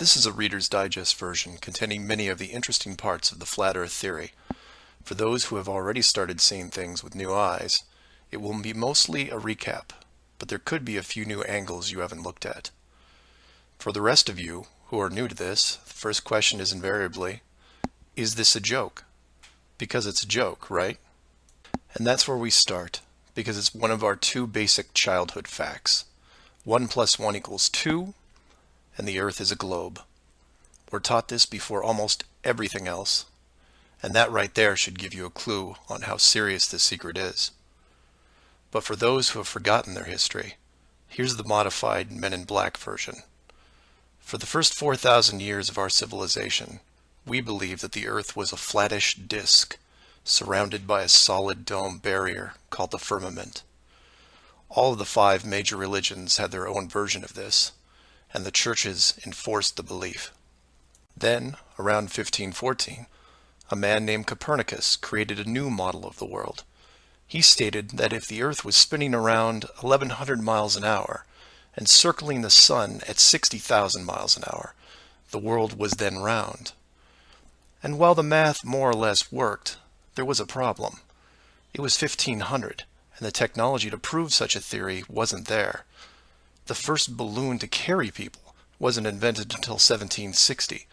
This is a Reader's Digest version containing many of the interesting parts of the flat Earth theory. For those who have already started seeing things with new eyes, it will be mostly a recap, but there could be a few new angles you haven't looked at. For the rest of you who are new to this, the first question is invariably, is this a joke? Because it's a joke, right? And that's where we start, because it's one of our two basic childhood facts. 1 + 1 = 2, and the Earth is a globe. We're taught this before almost everything else, and that right there should give you a clue on how serious this secret is. But for those who have forgotten their history, here's the modified Men in Black version. For the first 4,000 years of our civilization, we believed that the Earth was a flattish disk, surrounded by a solid dome barrier called the firmament. All of the 5 major religions had their own version of this, and the churches enforced the belief. Then, around 1514, a man named Copernicus created a new model of the world. He stated that if the Earth was spinning around 1,100 miles an hour and circling the Sun at 60,000 miles an hour, the world was then round. And while the math more or less worked, there was a problem. It was 1500, and the technology to prove such a theory wasn't there. The first balloon to carry people wasn't invented until 1760.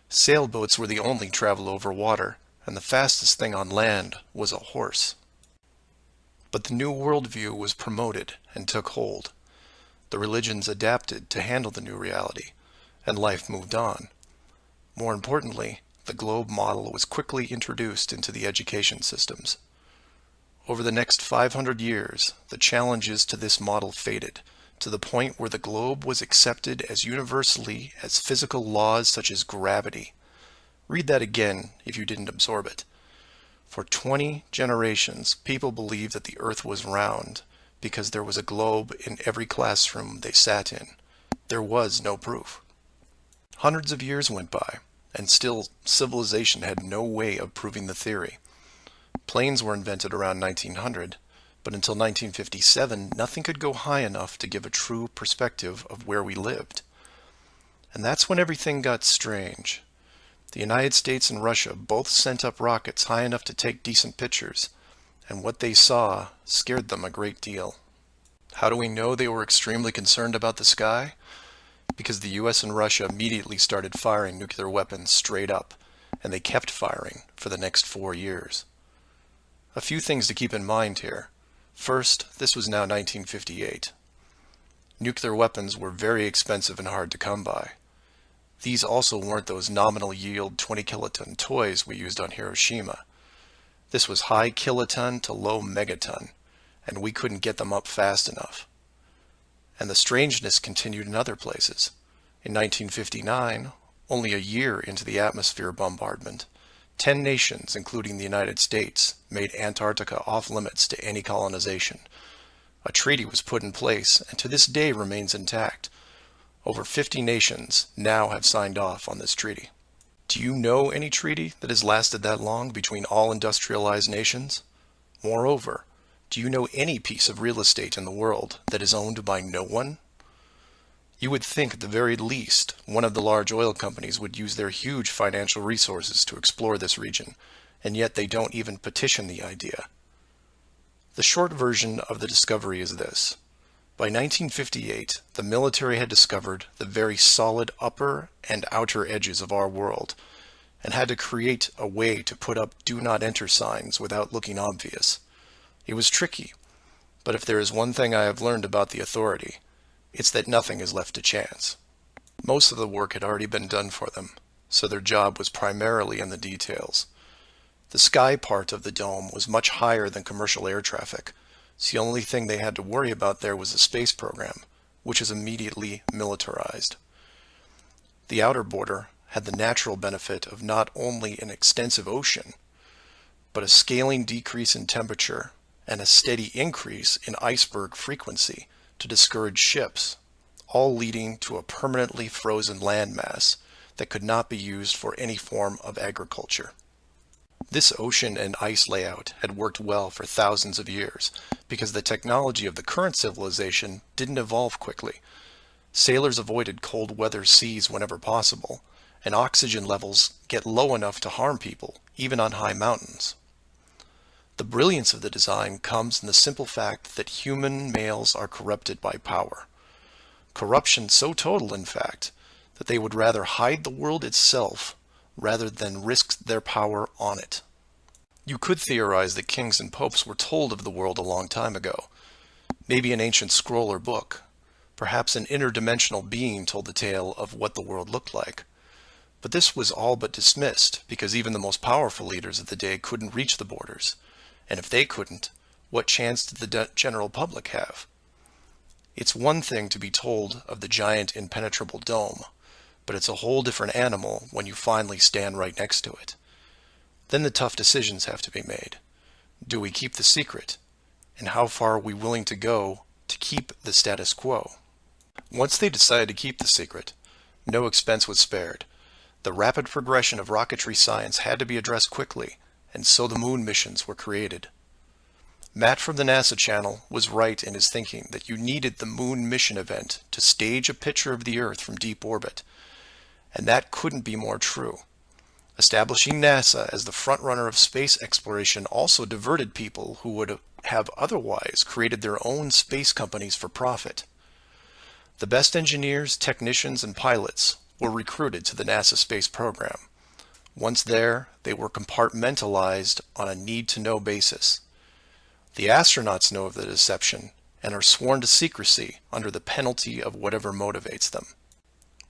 Sailboats were the only travel over water, and the fastest thing on land was a horse. But the new worldview was promoted and took hold. The religions adapted to handle the new reality, and life moved on. More importantly, the globe model was quickly introduced into the education systems. Over the next 500 years, the challenges to this model faded, to the point where the globe was accepted as universally as physical laws such as gravity. Read that again if you didn't absorb it. For 20 generations, people believed that the Earth was round because there was a globe in every classroom they sat in. There was no proof. Hundreds of years went by, and still civilization had no way of proving the theory. Planes were invented around 1900, but until 1957, nothing could go high enough to give a true perspective of where we lived. And that's when everything got strange. The United States and Russia both sent up rockets high enough to take decent pictures, and what they saw scared them a great deal. How do we know they were extremely concerned about the sky? Because the US and Russia immediately started firing nuclear weapons straight up, and they kept firing for the next 4 years. A few things to keep in mind here. First, this was now 1958. Nuclear weapons were very expensive and hard to come by. These also weren't those nominal yield 20 kiloton toys we used on Hiroshima. This was high kiloton to low megaton, and we couldn't get them up fast enough. And the strangeness continued in other places. In 1959, only a year into the atmosphere bombardment, 10 nations, including the United States, made Antarctica off-limits to any colonization. A treaty was put in place and to this day remains intact. Over 50 nations now have signed off on this treaty. Do you know any treaty that has lasted that long between all industrialized nations? Moreover, do you know any piece of real estate in the world that is owned by no one? You would think at the very least one of the large oil companies would use their huge financial resources to explore this region, and yet they don't even petition the idea. The short version of the discovery is this. By 1958, the military had discovered the very solid upper and outer edges of our world, and had to create a way to put up "Do Not Enter" signs without looking obvious. It was tricky, but if there is one thing I have learned about the authority, it's that nothing is left to chance. Most of the work had already been done for them, so their job was primarily in the details. The sky part of the dome was much higher than commercial air traffic, so the only thing they had to worry about there was the space program, which is immediately militarized. The outer border had the natural benefit of not only an extensive ocean, but a scaling decrease in temperature and a steady increase in iceberg frequency to discourage ships, all leading to a permanently frozen landmass that could not be used for any form of agriculture. This ocean and ice layout had worked well for thousands of years because the technology of the current civilization didn't evolve quickly. Sailors avoided cold weather seas whenever possible, and oxygen levels get low enough to harm people, even on high mountains. The brilliance of the design comes in the simple fact that human males are corrupted by power. Corruption so total, in fact, that they would rather hide the world itself rather than risk their power on it. You could theorize that kings and popes were told of the world a long time ago. Maybe an ancient scroll or book. Perhaps an interdimensional being told the tale of what the world looked like. But this was all but dismissed, because even the most powerful leaders of the day couldn't reach the borders. And if they couldn't, what chance did the general public have? It's one thing to be told of the giant impenetrable dome, but it's a whole different animal when you finally stand right next to it. Then the tough decisions have to be made. Do we keep the secret? And how far are we willing to go to keep the status quo? Once they decided to keep the secret, no expense was spared. The rapid progression of rocketry science had to be addressed quickly, and so the moon missions were created. Matt from the NASA channel was right in his thinking that you needed the moon mission event to stage a picture of the Earth from deep orbit, and that couldn't be more true. Establishing NASA as the frontrunner of space exploration also diverted people who would have otherwise created their own space companies for profit. The best engineers, technicians, and pilots were recruited to the NASA space program. Once there, they were compartmentalized on a need-to-know basis. The astronauts know of the deception and are sworn to secrecy under the penalty of whatever motivates them.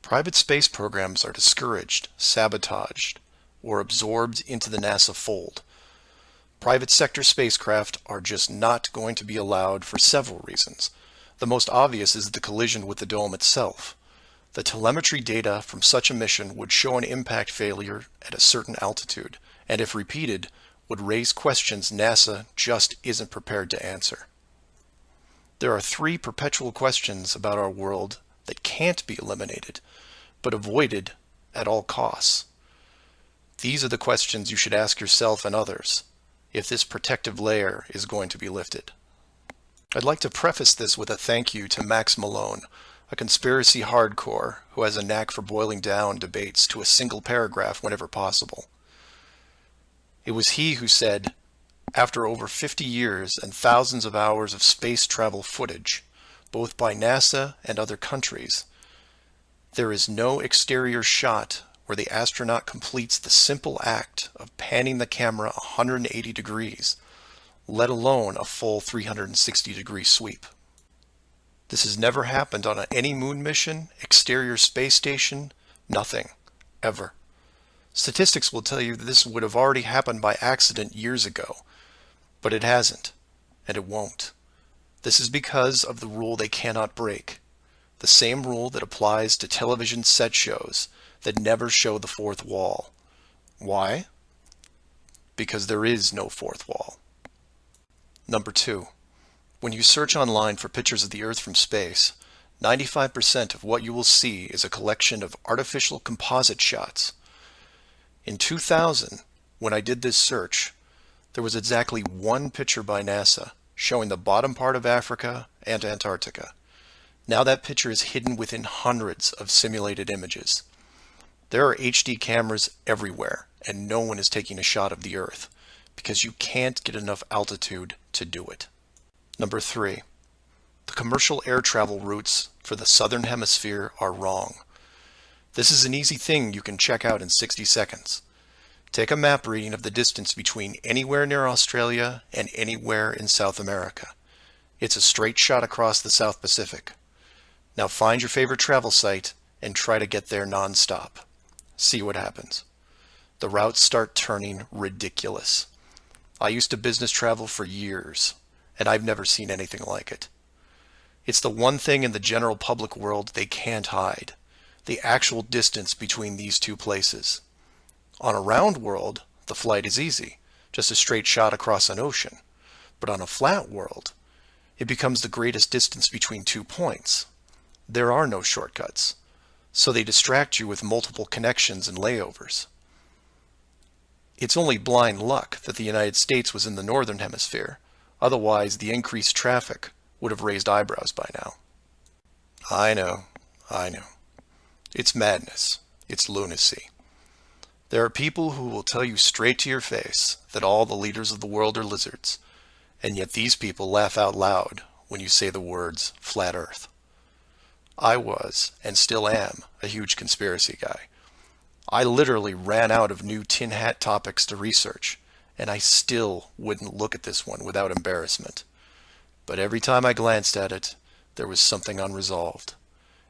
Private space programs are discouraged, sabotaged, or absorbed into the NASA fold. Private sector spacecraft are just not going to be allowed for several reasons. The most obvious is the collision with the dome itself. The telemetry data from such a mission would show an impact failure at a certain altitude, and if repeated, would raise questions NASA just isn't prepared to answer. There are three perpetual questions about our world that can't be eliminated, but avoided at all costs. These are the questions you should ask yourself and others if this protective layer is going to be lifted. I'd like to preface this with a thank you to Max Malone, a conspiracy hardcore who has a knack for boiling down debates to a single paragraph whenever possible. It was he who said, after over 50 years and thousands of hours of space travel footage, both by NASA and other countries, there is no exterior shot where the astronaut completes the simple act of panning the camera 180 degrees, let alone a full 360-degree sweep. This has never happened on any moon mission, exterior space station, nothing, ever. Statistics will tell you that this would have already happened by accident years ago, but it hasn't, and it won't. This is because of the rule they cannot break, the same rule that applies to television set shows that never show the fourth wall. Why? Because there is no fourth wall. Number 2. When you search online for pictures of the Earth from space, 95% of what you will see is a collection of artificial composite shots. In 2000, when I did this search, there was exactly one picture by NASA showing the bottom part of Africa and Antarctica. Now that picture is hidden within hundreds of simulated images. There are HD cameras everywhere, and no one is taking a shot of the Earth, because you can't get enough altitude to do it. Number 3. The commercial air travel routes for the southern hemisphere are wrong. This is an easy thing you can check out in 60 seconds. Take a map reading of the distance between anywhere near Australia and anywhere in South America. It's a straight shot across the South Pacific. Now find your favorite travel site and try to get there non-stop. See what happens. The routes start turning ridiculous. I used to business travel for years, and I've never seen anything like it. It's the one thing in the general public world they can't hide, the actual distance between these two places. On a round world, the flight is easy, just a straight shot across an ocean. But on a flat world, it becomes the greatest distance between 2 points. There are no shortcuts, so they distract you with multiple connections and layovers. It's only blind luck that the United States was in the northern hemisphere. Otherwise, the increased traffic would have raised eyebrows by now. I know, I know. It's madness. It's lunacy. There are people who will tell you straight to your face that all the leaders of the world are lizards, and yet these people laugh out loud when you say the words flat earth. I was, and still am, a huge conspiracy guy. I literally ran out of new tin hat topics to research, and I still wouldn't look at this one without embarrassment. But every time I glanced at it, there was something unresolved.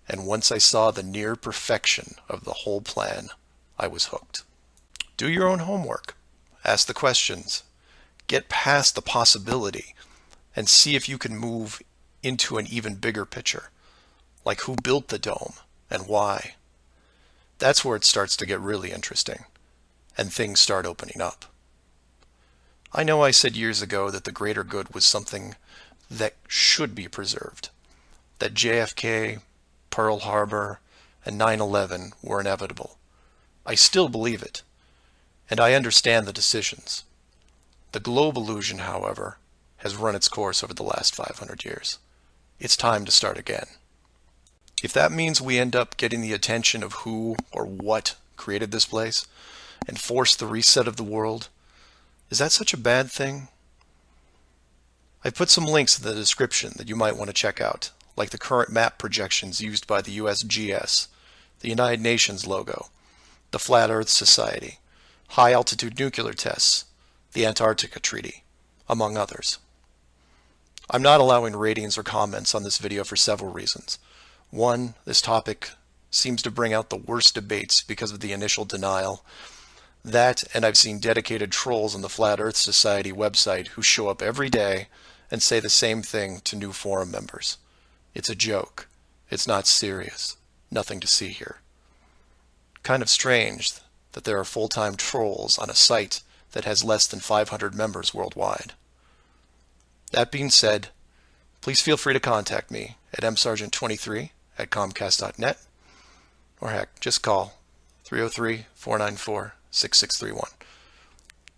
And once I saw the near perfection of the whole plan, I was hooked. Do your own homework. Ask the questions. Get past the possibility and see if you can move into an even bigger picture. Like who built the dome and why. That's where it starts to get really interesting and things start opening up. I know I said years ago that the greater good was something that should be preserved, that JFK, Pearl Harbor, and 9/11 were inevitable. I still believe it, and I understand the decisions. The globe illusion, however, has run its course over the last 500 years. It's time to start again. If that means we end up getting the attention of who or what created this place and force the reset of the world, is that such a bad thing? I've put some links in the description that you might want to check out, like the current map projections used by the USGS, the United Nations logo, the Flat Earth Society, high-altitude nuclear tests, the Antarctica Treaty, among others. I'm not allowing ratings or comments on this video for several reasons. One, this topic seems to bring out the worst debates because of the initial denial. That, and I've seen dedicated trolls on the Flat Earth Society website who show up every day and say the same thing to new forum members. It's a joke. It's not serious. Nothing to see here. Kind of strange that there are full-time trolls on a site that has less than 500 members worldwide. That being said, please feel free to contact me at msargent23@comcast.net, or heck, just call 303-494-6631.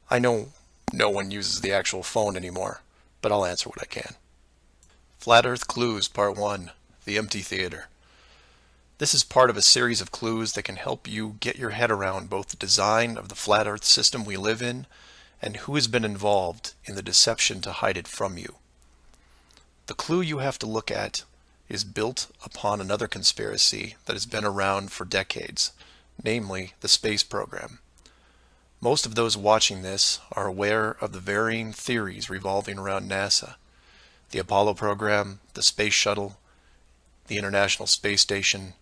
I know no one uses the actual phone anymore, but I'll answer what I can. Flat Earth Clues Part 1, The Empty Theater. This is part of a series of clues that can help you get your head around both the design of the flat Earth system we live in and who has been involved in the deception to hide it from you. The clue you have to look at is built upon another conspiracy that has been around for decades, namely the space program. Most of those watching this are aware of the varying theories revolving around NASA, the Apollo program, the space shuttle, the International Space Station,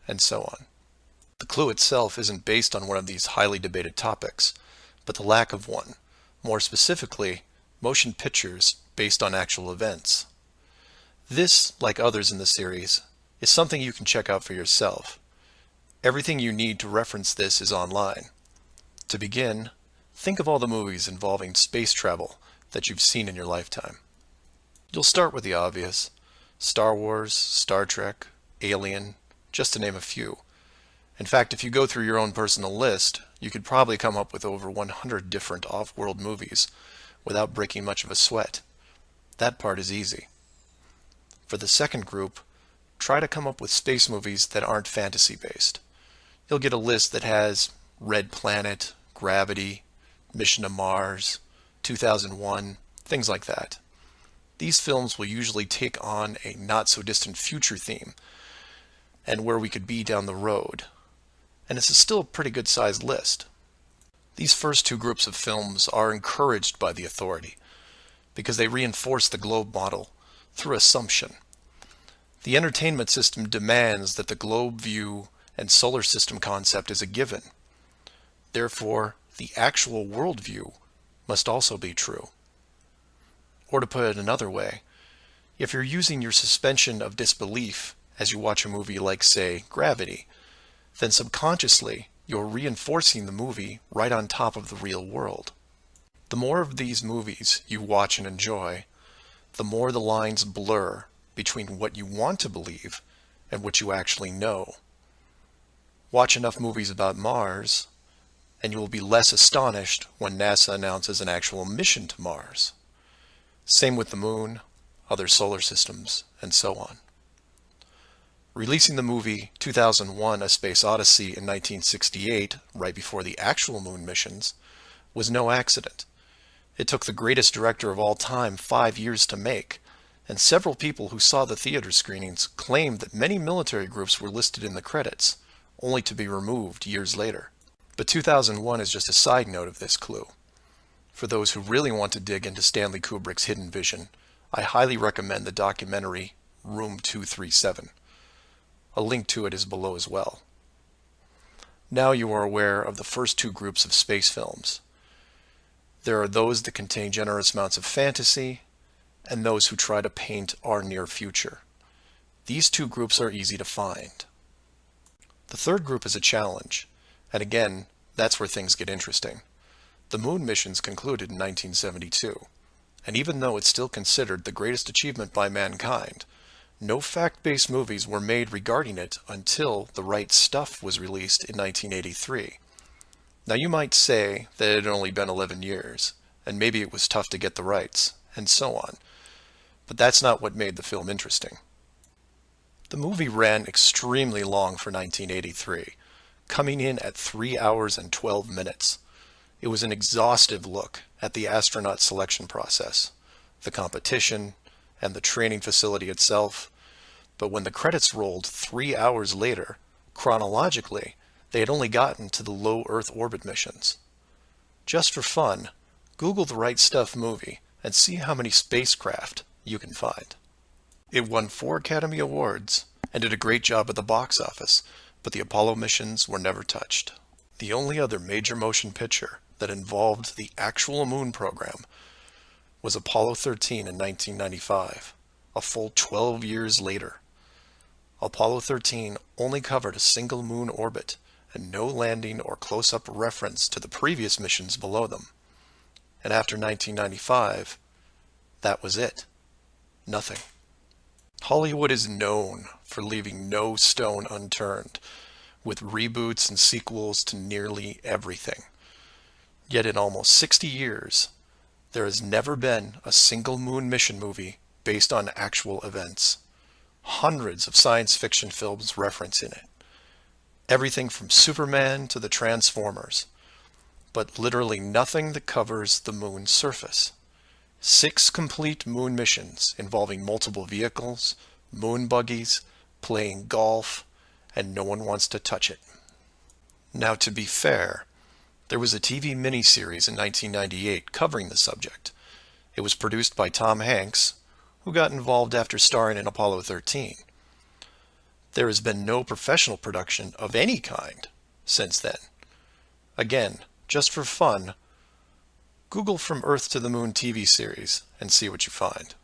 and so on. The clue itself isn't based on one of these highly debated topics, but the lack of one, more specifically, motion pictures based on actual events. This, like others in the series, is something you can check out for yourself. Everything you need to reference this is online. To begin, think of all the movies involving space travel that you've seen in your lifetime. You'll start with the obvious: Star Wars, Star Trek, Alien, just to name a few. In fact, if you go through your own personal list, you could probably come up with over 100 different off-world movies without breaking much of a sweat. That part is easy. For the second group, try to come up with space movies that aren't fantasy-based. You'll get a list that has Red Planet, Gravity, Mission to Mars, 2001, things like that. These films will usually take on a not-so-distant future theme, and where we could be down the road. And it's still a pretty good-sized list. These first two groups of films are encouraged by the authority, because they reinforce the globe model through assumption. The entertainment system demands that the globe view and solar system concept is a given. Therefore, the actual worldview must also be true. Or to put it another way, if you're using your suspension of disbelief as you watch a movie like, say, Gravity, then subconsciously you're reinforcing the movie right on top of the real world. The more of these movies you watch and enjoy, the more the lines blur between what you want to believe and what you actually know. Watch enough movies about Mars, and you will be less astonished when NASA announces an actual mission to Mars. Same with the Moon, other solar systems, and so on. Releasing the movie 2001: A Space Odyssey in 1968, right before the actual moon missions, was no accident. It took the greatest director of all time 5 years to make, and several people who saw the theater screenings claimed that many military groups were listed in the credits, only to be removed years later. But 2001 is just a side note of this clue. For those who really want to dig into Stanley Kubrick's hidden vision, I highly recommend the documentary Room 237. A link to it is below as well. Now you are aware of the first two groups of space films. There are those that contain generous amounts of fantasy, and those who try to paint our near future. These two groups are easy to find. The third group is a challenge, and again, that's where things get interesting. The moon missions concluded in 1972, and even though it's still considered the greatest achievement by mankind, no fact-based movies were made regarding it until The Right Stuff was released in 1983. Now you might say that it had only been 11 years, and maybe it was tough to get the rights, and so on. But that's not what made the film interesting. The movie ran extremely long for 1983, coming in at 3 hours and 12 minutes. It was an exhaustive look at the astronaut selection process, the competition, and the training facility itself. But when the credits rolled 3 hours later, chronologically, they had only gotten to the low Earth orbit missions. Just for fun, Google The Right Stuff movie and see how many spacecraft you can find. It won 4 Academy Awards and did a great job at the box office, but the Apollo missions were never touched. The only other major motion picture that involved the actual moon program was Apollo 13 in 1995, a full 12 years later. Apollo 13 only covered a single moon orbit and no landing or close-up reference to the previous missions below them. And after 1995, that was it. Nothing. Hollywood is known for leaving no stone unturned, with reboots and sequels to nearly everything. Yet in almost 60 years, there has never been a single moon mission movie based on actual events. Hundreds of science fiction films reference in it. Everything from Superman to the Transformers. But literally nothing that covers the moon's surface. 6 complete moon missions involving multiple vehicles, moon buggies, playing golf, and no one wants to touch it. Now, to be fair, there was a TV miniseries in 1998 covering the subject. It was produced by Tom Hanks, who got involved after starring in Apollo 13. There has been no professional production of any kind since then. Again, just for fun, Google From Earth to the Moon TV series and see what you find.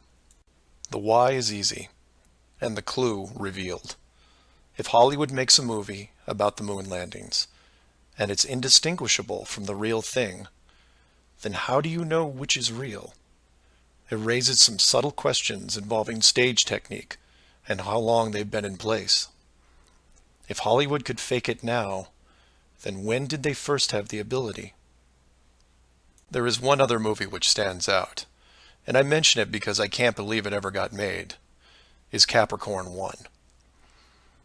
The why is easy, and the clue revealed. If Hollywood makes a movie about the moon landings, and it's indistinguishable from the real thing, then how do you know which is real? It raises some subtle questions involving stage technique and how long they've been in place. If Hollywood could fake it now, then when did they first have the ability? There is one other movie which stands out, and I mention it because I can't believe it ever got made, is Capricorn 1.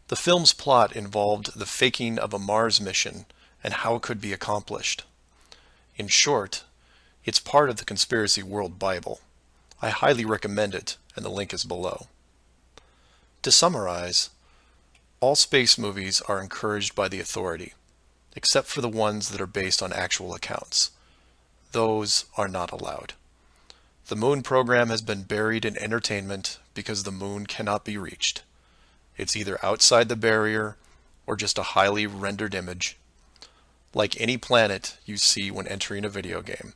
The film's plot involved the faking of a Mars mission and how it could be accomplished. In short, it's part of the Conspiracy World Bible. I highly recommend it, and the link is below. To summarize, all space movies are encouraged by the authority, except for the ones that are based on actual accounts. Those are not allowed. The moon program has been buried in entertainment because the moon cannot be reached. It's either outside the barrier or just a highly rendered image, like any planet you see when entering a video game.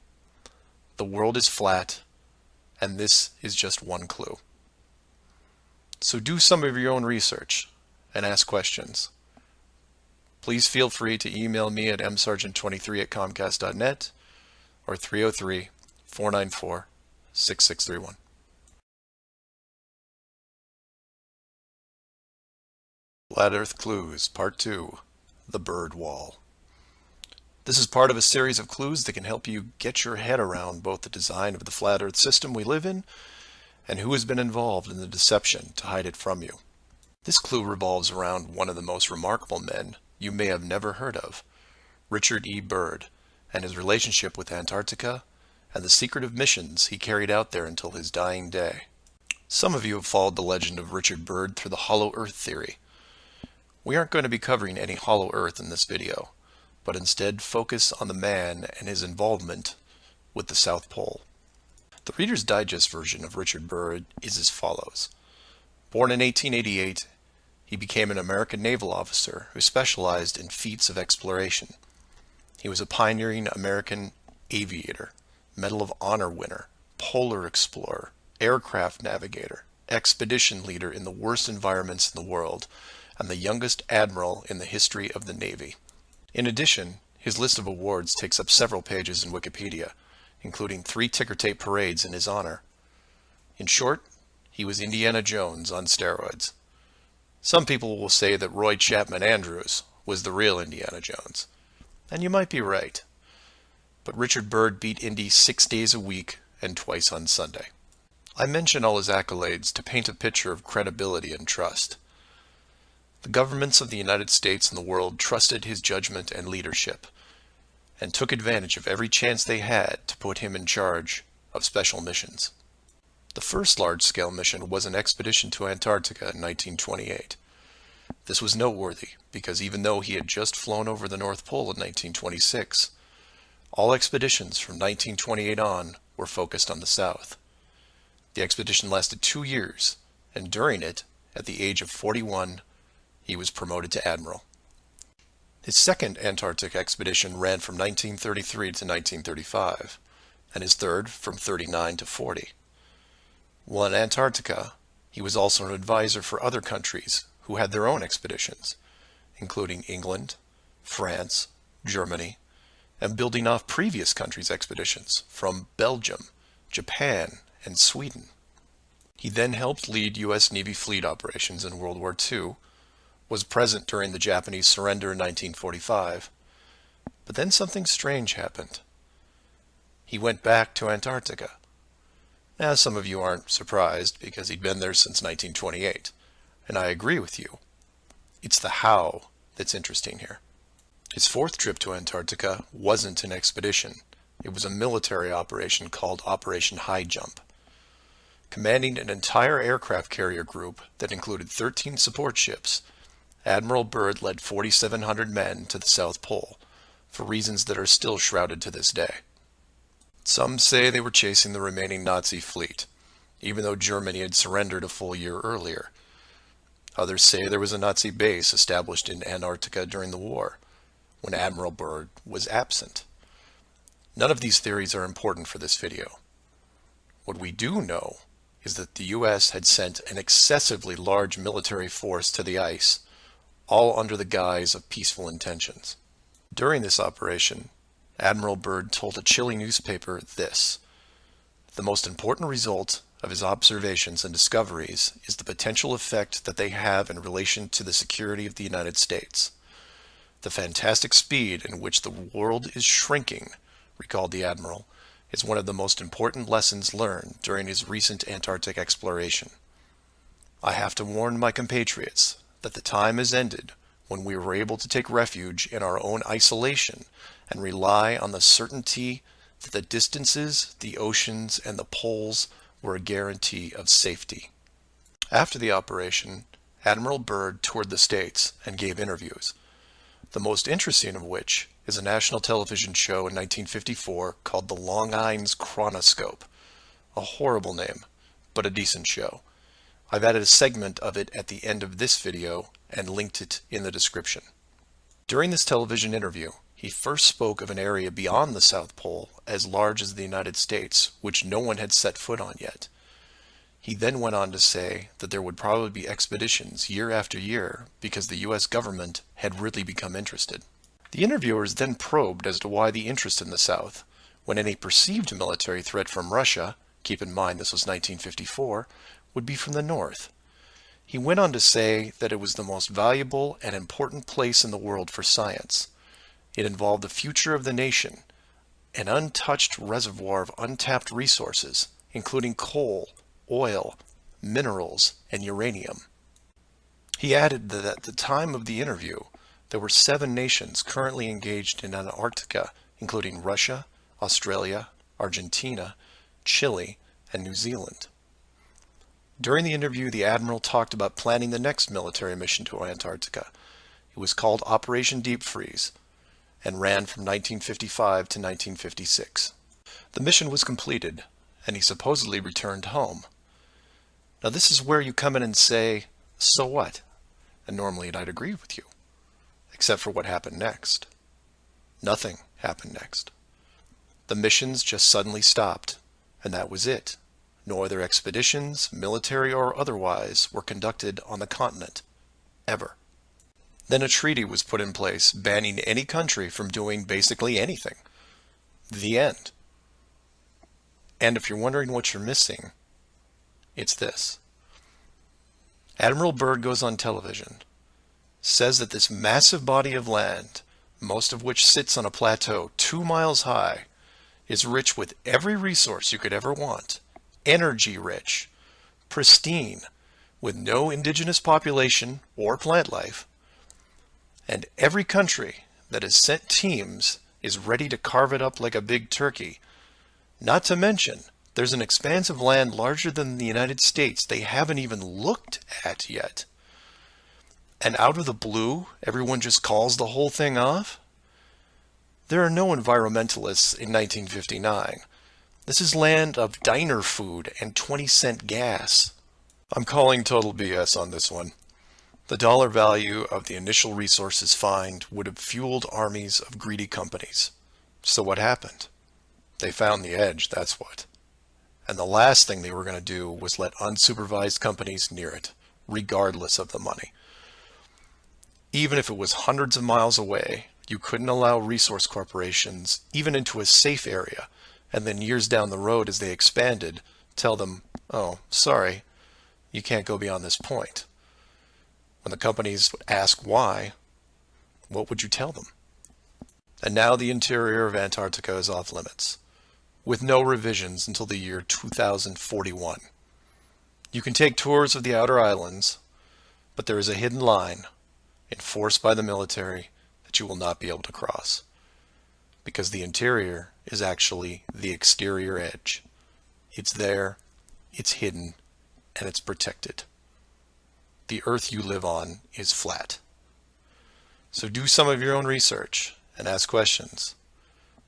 The world is flat, and this is just one clue. So do some of your own research and ask questions. Please feel free to email me at msargent23@comcast.net or 303-494-6631. Flat Earth Clues, Part 2, The Bird Wall. This is part of a series of clues that can help you get your head around both the design of the flat Earth system we live in and who has been involved in the deception to hide it from you. This clue revolves around one of the most remarkable men you may have never heard of, Richard E. Byrd, and his relationship with Antarctica and the secretive missions he carried out there until his dying day. Some of you have followed the legend of Richard Byrd through the hollow earth theory. We aren't going to be covering any hollow earth in this video, but instead focus on the man and his involvement with the South Pole. The Reader's Digest version of Richard Byrd is as follows. Born in 1888, he became an American naval officer who specialized in feats of exploration. He was a pioneering American aviator, Medal of Honor winner, polar explorer, aircraft navigator, expedition leader in the worst environments in the world, and the youngest admiral in the history of the Navy. In addition, his list of awards takes up several pages in Wikipedia, including 3 ticker tape parades in his honor. In short, he was Indiana Jones on steroids. Some people will say that Roy Chapman Andrews was the real Indiana Jones. And you might be right. But Richard Byrd beat Indy 6 days a week and twice on Sunday. I mention all his accolades to paint a picture of credibility and trust. The governments of the United States and the world trusted his judgment and leadership, and took advantage of every chance they had to put him in charge of special missions. The first large-scale mission was an expedition to Antarctica in 1928. This was noteworthy because even though he had just flown over the North Pole in 1926, all expeditions from 1928 on were focused on the South. The expedition lasted 2 years, and during it, at the age of 41, he was promoted to admiral. His second Antarctic expedition ran from 1933 to 1935, and his third from 39 to 40. While in Antarctica, he was also an advisor for other countries who had their own expeditions, including England, France, Germany, and building off previous countries' expeditions from Belgium, Japan, and Sweden. He then helped lead U.S. Navy fleet operations in World War II, was present during the Japanese surrender in 1945, but then something strange happened. He went back to Antarctica. Now, some of you aren't surprised because he'd been there since 1928, and I agree with you. It's the how that's interesting here. His fourth trip to Antarctica wasn't an expedition. It was a military operation called Operation High Jump. Commanding an entire aircraft carrier group that included 13 support ships, Admiral Byrd led 4,700 men to the South Pole, for reasons that are still shrouded to this day. Some say they were chasing the remaining Nazi fleet, even though Germany had surrendered a full year earlier. Others say there was a Nazi base established in Antarctica during the war, when Admiral Byrd was absent. None of these theories are important for this video. What we do know is that the U.S. had sent an excessively large military force to the ice, all under the guise of peaceful intentions. During this operation, Admiral Byrd told a Chile newspaper this: "The most important result of his observations and discoveries is the potential effect that they have in relation to the security of the United States. The fantastic speed in which the world is shrinking," recalled the Admiral, "is one of the most important lessons learned during his recent Antarctic exploration. I have to warn my compatriots that the time is ended when we were able to take refuge in our own isolation and rely on the certainty that the distances, the oceans, and the poles were a guarantee of safety." After the operation, Admiral Byrd toured the States and gave interviews, the most interesting of which is a national television show in 1954 called The Long Island's Chronoscope. A horrible name, but a decent show. I've added a segment of it at the end of this video and linked it in the description. During this television interview, he first spoke of an area beyond the South Pole as large as the United States, which no one had set foot on yet. He then went on to say that there would probably be expeditions year after year because the U.S. government had really become interested. The interviewers then probed as to why the interest in the South, when any perceived military threat from Russia, keep in mind this was 1954, would be from the North. He went on to say that it was the most valuable and important place in the world for science. It involved the future of the nation, an untouched reservoir of untapped resources, including coal, oil, minerals, and uranium. He added that at the time of the interview, there were 7 nations currently engaged in Antarctica, including Russia, Australia, Argentina, Chile, and New Zealand. During the interview, the Admiral talked about planning the next military mission to Antarctica. It was called Operation Deep Freeze and ran from 1955 to 1956. The mission was completed, and he supposedly returned home. Now this is where you come in and say, so what? And normally I'd agree with you, except for what happened next. Nothing happened next. The missions just suddenly stopped, and that was it. No other expeditions, military or otherwise, were conducted on the continent, ever. Then a treaty was put in place banning any country from doing basically anything. The end. And if you're wondering what you're missing, it's this. Admiral Byrd goes on television, says that this massive body of land, most of which sits on a plateau 2 miles high, is rich with every resource you could ever want, energy rich, pristine, with no indigenous population or plant life, and every country that has sent teams is ready to carve it up like a big turkey. Not to mention, there's an expanse of land larger than the United States they haven't even looked at yet. And out of the blue, everyone just calls the whole thing off? There are no environmentalists in 1959. This is land of diner food and 20-cent gas. I'm calling total BS on this one. The dollar value of the initial resources find would have fueled armies of greedy companies. So what happened? They found the edge, that's what. And the last thing they were going to do was let unsupervised companies near it, regardless of the money. Even if it was hundreds of miles away, you couldn't allow resource corporations even into a safe area, and then years down the road as they expanded, tell them, oh, sorry, you can't go beyond this point. When the companies would ask why, what would you tell them? And now the interior of Antarctica is off limits, with no revisions until the year 2041. You can take tours of the outer islands, but there is a hidden line enforced by the military that you will not be able to cross, because the interior is actually the exterior edge. It's there, it's hidden, and it's protected. The Earth you live on is flat. So do some of your own research and ask questions.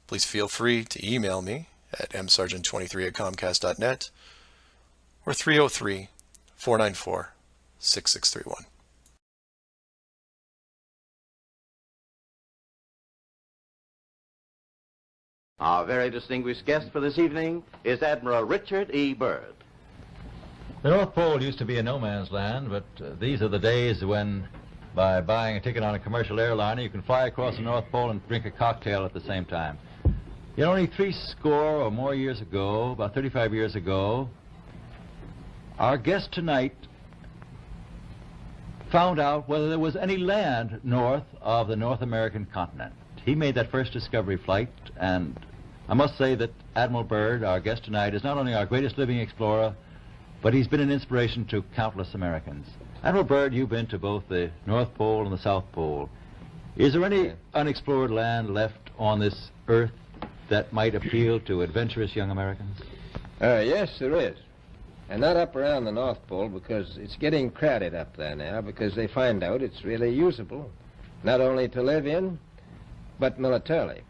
Please feel free to email me at msargent23@comcast.net or 303-494-6631. Our very distinguished guest for this evening is Admiral Richard E. Byrd. The North Pole used to be a no man's land, but these are the days when, by buying a ticket on a commercial airliner, you can fly across the North Pole and drink a cocktail at the same time. Yet only 60 or more years ago, about 35 years ago, our guest tonight found out whether there was any land north of the North American continent. He made that first discovery flight, and I must say that Admiral Byrd, our guest tonight, is not only our greatest living explorer, but he's been an inspiration to countless Americans. Admiral Byrd, you've been to both the North Pole and the South Pole. Is there any unexplored land left on this Earth that might appeal to adventurous young Americans? Yes, there is. And not up around the North Pole, because it's getting crowded up there now, because they find out it's really usable, not only to live in, but militarily.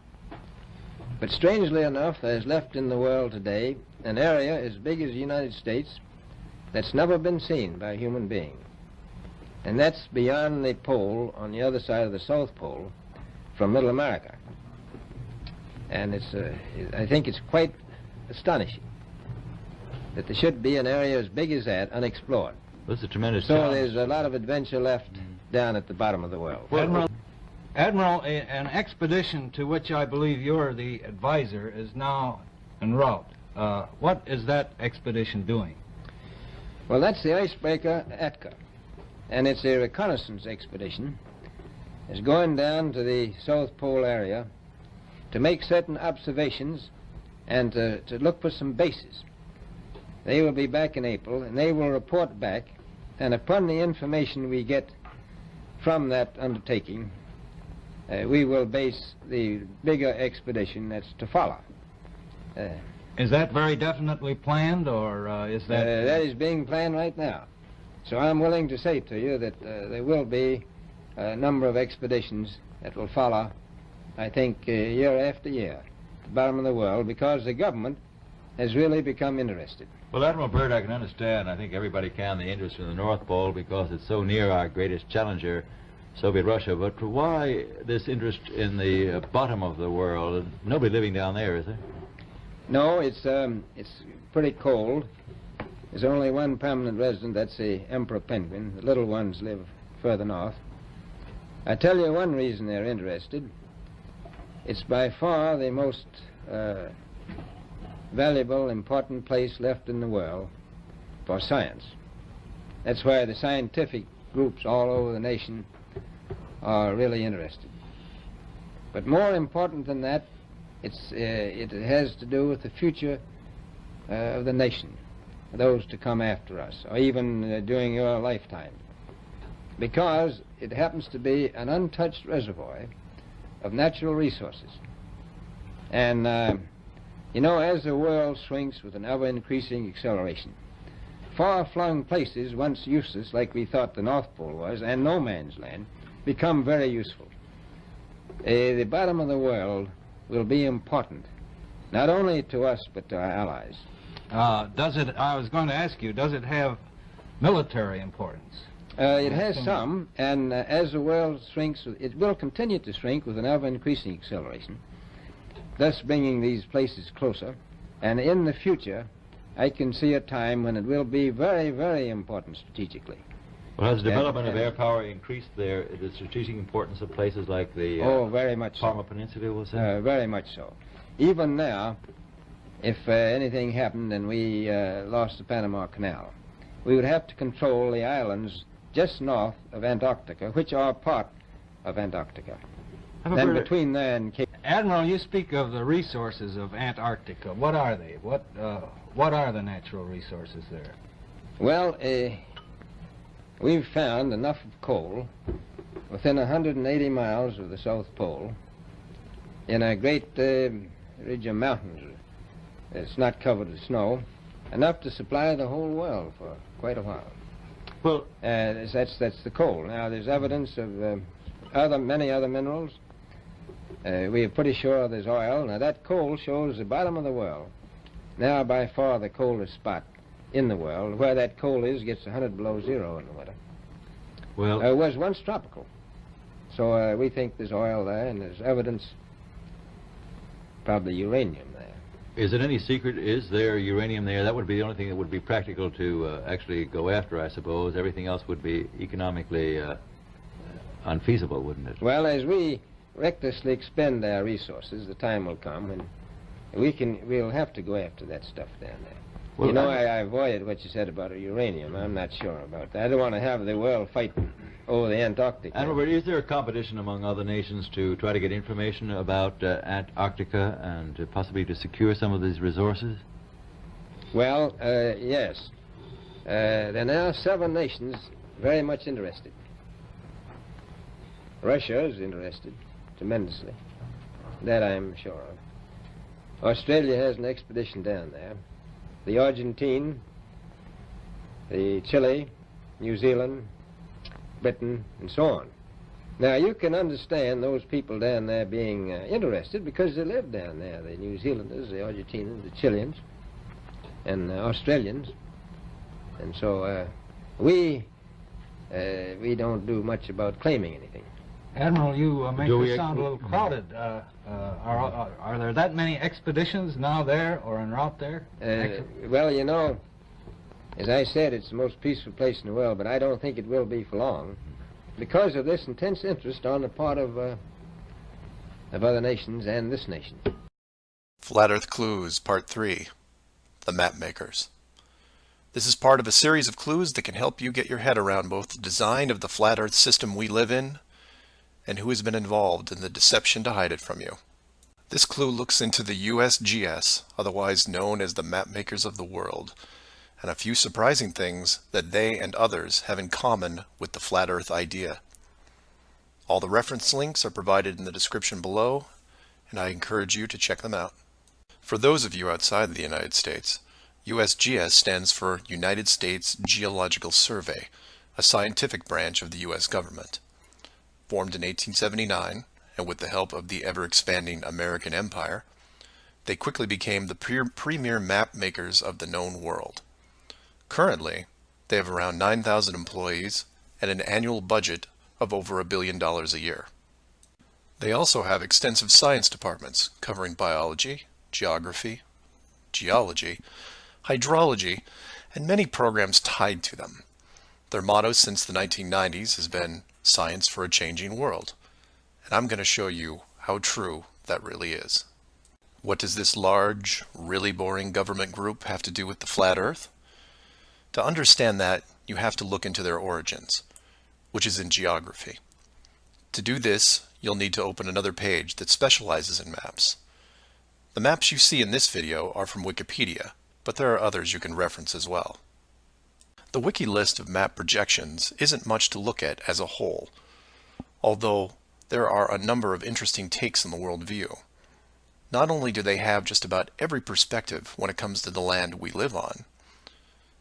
But strangely enough, there's left in the world today an area as big as the United States that's never been seen by a human being. And that's beyond the pole on the other side of the South Pole from Middle America. And I think it's quite astonishing that there should be an area as big as that unexplored. This is a tremendous So challenge. there's a lot of adventure left down at the bottom of the world. Admiral, an expedition to which I believe you're the advisor is now en route. What is that expedition doing? Well, that's the icebreaker Atka, and it's a reconnaissance expedition. It's going down to the South Pole area to make certain observations and to look for some bases. They will be back in April, and they will report back And upon the information we get from that undertaking, we will base the bigger expedition that's to follow. Is that very definitely planned, or is that... That is being planned right now. So I'm willing to say to you that there will be a number of expeditions that will follow, I think, year after year, at the bottom of the world, because the government has really become interested. Well, Admiral Byrd, I can understand, I think everybody can, the interest in the North Pole because it's so near our greatest challenger, Soviet Russia. But why this interest in the bottom of the world? Nobody living down there, is there? No, it's pretty cold. There's only one permanent resident, that's the emperor penguin. The little ones live further north. I tell you one reason they're interested. It's by far the most valuable, important place left in the world for science. That's why the scientific groups all over the nation are really interested. But more important than that, it has to do with the future of the nation, those to come after us, or even during your lifetime. Because it happens to be an untouched reservoir of natural resources. And, you know, as the world shrinks with an ever-increasing acceleration, far-flung places once useless, like we thought the North Pole was, and no man's land, become very useful. The bottom of the world will be important, not only to us, but to our allies. I was going to ask you, does it have military importance? It has some, and as the world shrinks, it will continue to shrink with an ever-increasing acceleration, thus bringing these places closer. And in the future, I can see a time when it will be very, very important strategically. Well, has the development of air power increased the strategic importance of places like the very much Palmer so. Peninsula, was it? Very much so. Even now, if anything happened and we lost the Panama Canal, we would have to control the islands just north of Antarctica, which are part of Antarctica. Then between there and Cape... Admiral, you speak of the resources of Antarctica. What are they? What are the natural resources there? Well, we've found enough of coal within 180 miles of the South Pole in a great ridge of mountains. It's not covered with snow, enough to supply the whole world for quite a while. Well, that's the coal. Now, there's evidence of many other minerals. We are pretty sure there's oil. Now, that coal shows the bottom of the world. Now, by far the coldest spot in the world. Where that coal is gets 100 below zero in the winter. Well, it was once tropical. So we think there's oil there, and there's evidence, probably uranium there. is it any secret, is there uranium there? That would be the only thing that would be practical to actually go after, I suppose. Everything else would be economically unfeasible, wouldn't it? Well, as we recklessly expend our resources, the time will come when we'll have to go after that stuff down there. Well, you know, I avoided what you said about uranium. I'm not sure about that. I don't want to have the world fight over the Antarctic. And Robert, is there a competition among other nations to try to get information about Antarctica and possibly to secure some of these resources? Well, yes. There are now 7 nations very much interested. Russia is interested tremendously. That I'm sure of. Australia has an expedition down there. The Argentine, the Chile, New Zealand, Britain, and so on. Now, you can understand those people down there being interested because they live down there, the New Zealanders, the Argentinians, the Chileans, and Australians. And so we don't do much about claiming anything. Admiral, you make this sound a little crowded. Are there that many expeditions now there or en route there? Well, you know, as I said, it's the most peaceful place in the world, but I don't think it will be for long because of this intense interest on the part of other nations and this nation. Flat Earth Clues, Part 3, The Map Makers. This is part of a series of clues that can help you get your head around both the design of the flat Earth system we live in and who has been involved in the deception to hide it from you. This clue looks into the USGS, otherwise known as the Map Makers of the World, and a few surprising things that they and others have in common with the flat Earth idea. All the reference links are provided in the description below, and I encourage you to check them out. For those of you outside the United States, USGS stands for United States Geological Survey, a scientific branch of the U.S. government. Formed in 1879, and with the help of the ever-expanding American Empire, they quickly became the premier map makers of the known world. Currently, they have around 9,000 employees and an annual budget of over $1 billion a year. They also have extensive science departments covering biology, geography, geology, hydrology, and many programs tied to them. Their motto since the 1990s has been "Science for a Changing World," and I'm going to show you how true that really is. What does this large, really boring government group have to do with the flat Earth? To understand that, you have to look into their origins, which is in geography. To do this, you'll need to open another page that specializes in maps. The maps you see in this video are from Wikipedia, but there are others you can reference as well. The wiki list of map projections isn't much to look at as a whole, although there are a number of interesting takes on the world view. Not only do they have just about every perspective when it comes to the land we live on,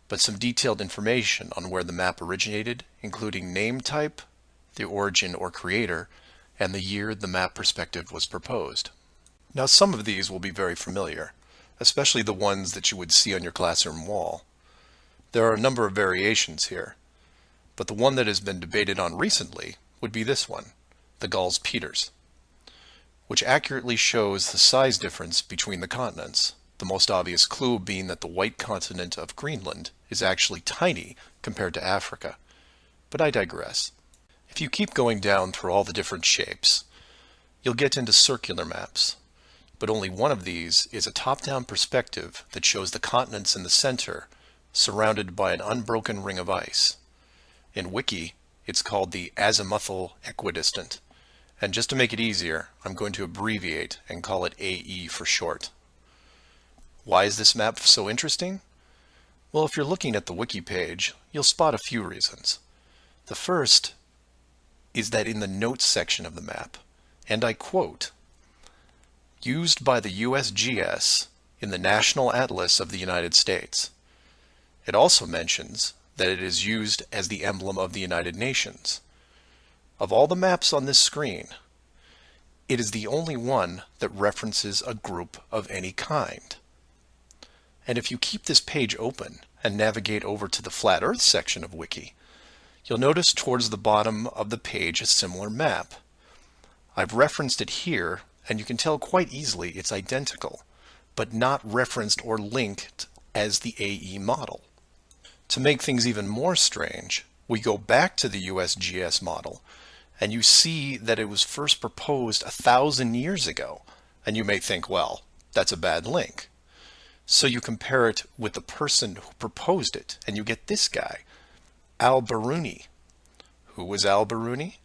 but some detailed information on where the map originated, including name type, the origin or creator, and the year the map perspective was proposed. Now, some of these will be very familiar, especially the ones that you would see on your classroom wall. There are a number of variations here, but the one that has been debated on recently would be this one, the Gauls-Peters, which accurately shows the size difference between the continents, the most obvious clue being that the white continent of Greenland is actually tiny compared to Africa. But I digress. If you keep going down through all the different shapes, you'll get into circular maps, but only one of these is a top-down perspective that shows the continents in the center, surrounded by an unbroken ring of ice. In Wiki, it's called the azimuthal equidistant, and just to make it easier, I'm going to abbreviate and call it AE for short. Why is this map so interesting? Well, if you're looking at the Wiki page, you'll spot a few reasons. The first is that in the notes section of the map, and I quote, "Used by the USGS in the National Atlas of the United States." It also mentions that it is used as the emblem of the United Nations. Of all the maps on this screen, it is the only one that references a group of any kind. And if you keep this page open and navigate over to the Flat Earth section of Wiki, you'll notice towards the bottom of the page a similar map. I've referenced it here, and you can tell quite easily it's identical, but not referenced or linked as the AE model. To make things even more strange, we go back to the USGS model, and you see that it was first proposed 1,000 years ago, and you may think, well, that's a bad link. So you compare it with the person who proposed it, and you get this guy, Al-Biruni. Who was Al-Biruni?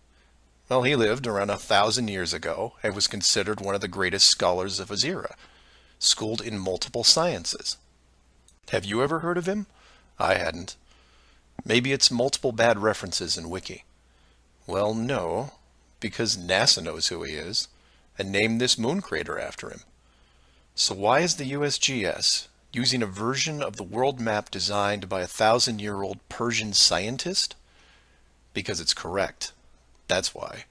Well, he lived around 1,000 years ago and was considered one of the greatest scholars of his era, schooled in multiple sciences. Have you ever heard of him? I hadn't. Maybe it's multiple bad references in Wiki. Well, no, because NASA knows who he is and named this moon crater after him. So why is the USGS using a version of the world map designed by a 1,000-year-old Persian scientist? Because it's correct. That's why.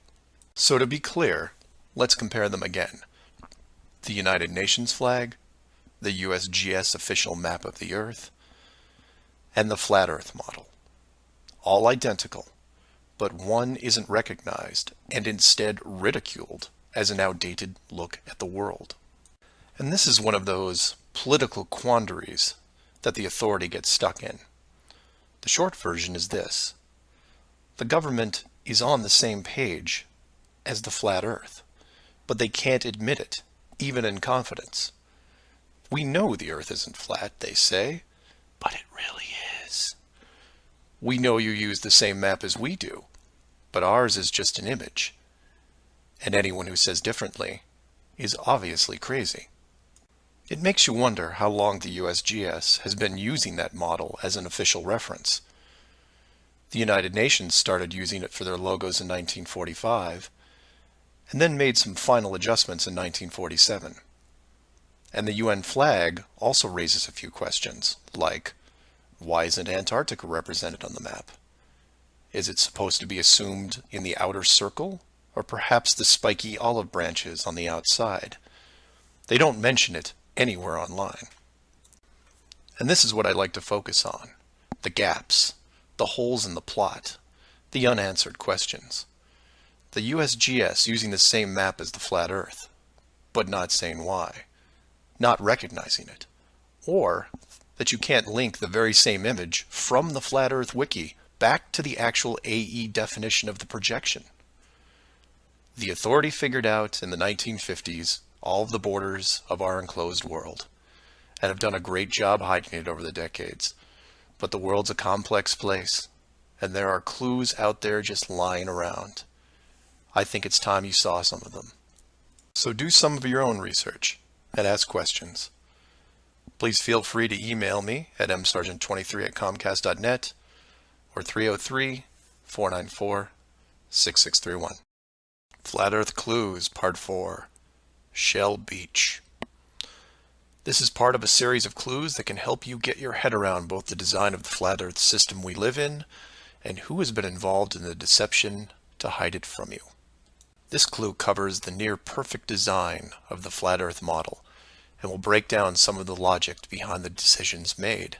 So to be clear, let's compare them again. The United Nations flag, the USGS official map of the Earth, and the Flat Earth model. All identical, but one isn't recognized and instead ridiculed as an outdated look at the world. And this is one of those political quandaries that the authority gets stuck in. The short version is this. The government is on the same page as the flat Earth, but they can't admit it, even in confidence. We know the Earth isn't flat, they say, but it really is. We know you use the same map as we do, but ours is just an image. And anyone who says differently is obviously crazy. It makes you wonder how long the USGS has been using that model as an official reference. The United Nations started using it for their logos in 1945, and then made some final adjustments in 1947. And the UN flag also raises a few questions, like, why isn't Antarctica represented on the map? Is it supposed to be assumed in the outer circle, or perhaps the spiky olive branches on the outside? They don't mention it anywhere online. And this is what I like to focus on: the gaps, the holes in the plot, the unanswered questions. The USGS using the same map as the flat Earth, but not saying why, not recognizing it, or that you can't link the very same image from the Flat Earth Wiki back to the actual AE definition of the projection. The authority figured out in the 1950s all of the borders of our enclosed world, and have done a great job hiding it over the decades. But the world's a complex place, and there are clues out there just lying around. I think it's time you saw some of them. So do some of your own research and ask questions. Please feel free to email me at msargent23@comcast.net or 303-494-6631. Flat Earth Clues, Part 4, Shell Beach. This is part of a series of clues that can help you get your head around both the design of the flat Earth system we live in and who has been involved in the deception to hide it from you. This clue covers the near-perfect design of the flat Earth model and will break down some of the logic behind the decisions made.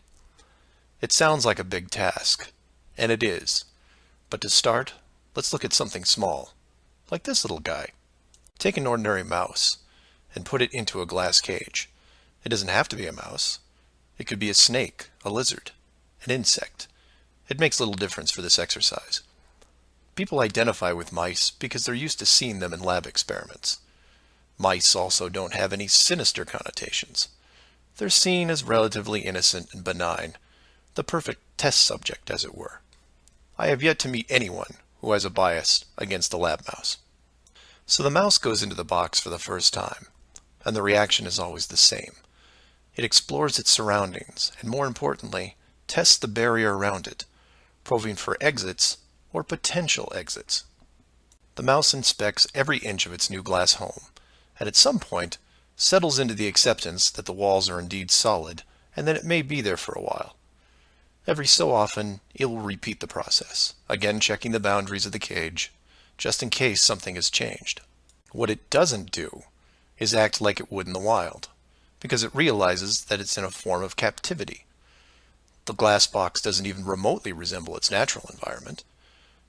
It sounds like a big task, and it is, but to start, let's look at something small, like this little guy. Take an ordinary mouse and put it into a glass cage. It doesn't have to be a mouse. It could be a snake, a lizard, an insect. It makes little difference for this exercise. People identify with mice because they're used to seeing them in lab experiments. Mice also don't have any sinister connotations. They're seen as relatively innocent and benign, the perfect test subject, as it were. I have yet to meet anyone who has a bias against the lab mouse. So the mouse goes into the box for the first time, and the reaction is always the same. It explores its surroundings, and more importantly, tests the barrier around it, probing for exits or potential exits. The mouse inspects every inch of its new glass home, and at some point settles into the acceptance that the walls are indeed solid and that it may be there for a while. Every so often, it will repeat the process, again checking the boundaries of the cage, just in case something has changed. What it doesn't do is act like it would in the wild, because it realizes that it's in a form of captivity. The glass box doesn't even remotely resemble its natural environment.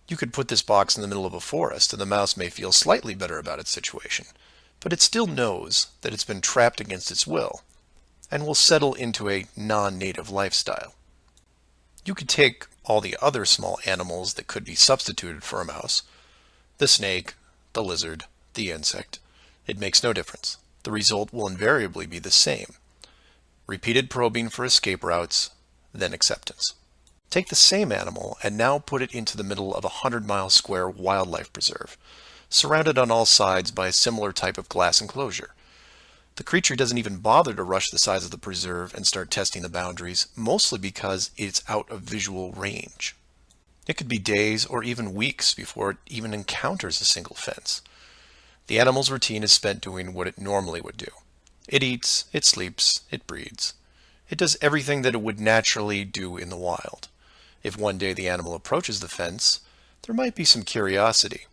You could put this box in the middle of a forest and the mouse may feel slightly better about its situation, but it still knows that it's been trapped against its will, and will settle into a non-native lifestyle. You could take all the other small animals that could be substituted for a mouse, the snake, the lizard, the insect. It makes no difference. The result will invariably be the same. Repeated probing for escape routes, then acceptance. Take the same animal and now put it into the middle of a 100-mile square wildlife preserve, surrounded on all sides by a similar type of glass enclosure. The creature doesn't even bother to rush the size of the preserve and start testing the boundaries, mostly because it's out of visual range. It could be days or even weeks before it even encounters a single fence. The animal's routine is spent doing what it normally would do. It eats, it sleeps, it breeds. It does everything that it would naturally do in the wild. If one day the animal approaches the fence, there might be some curiosity,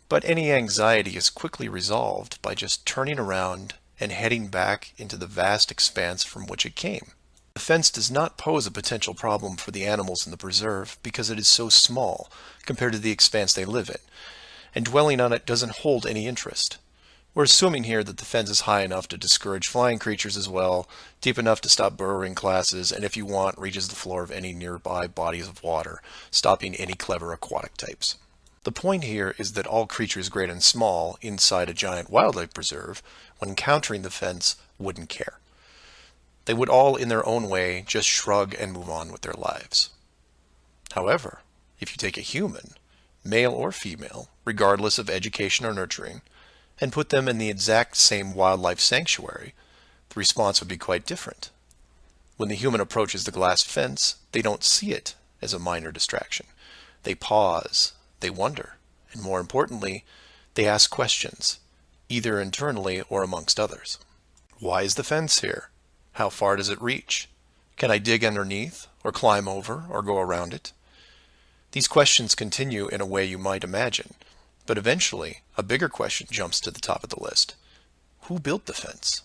but any anxiety is quickly resolved by just turning around and heading back into the vast expanse from which it came. The fence does not pose a potential problem for the animals in the preserve because it is so small compared to the expanse they live in, and dwelling on it doesn't hold any interest. We're assuming here that the fence is high enough to discourage flying creatures as well, deep enough to stop burrowing classes, and if you want, reaches the floor of any nearby bodies of water, stopping any clever aquatic types. The point here is that all creatures great and small inside a giant wildlife preserve, when encountering the fence, wouldn't care. They would all, in their own way, just shrug and move on with their lives. However, if you take a human, male or female, regardless of education or nurturing, and put them in the exact same wildlife sanctuary, the response would be quite different. When the human approaches the glass fence, they don't see it as a minor distraction. They pause, they wonder, and more importantly, they ask questions, either internally or amongst others. Why is the fence here? How far does it reach? Can I dig underneath, or climb over, or go around it? These questions continue in a way you might imagine, but eventually a bigger question jumps to the top of the list. Who built the fence?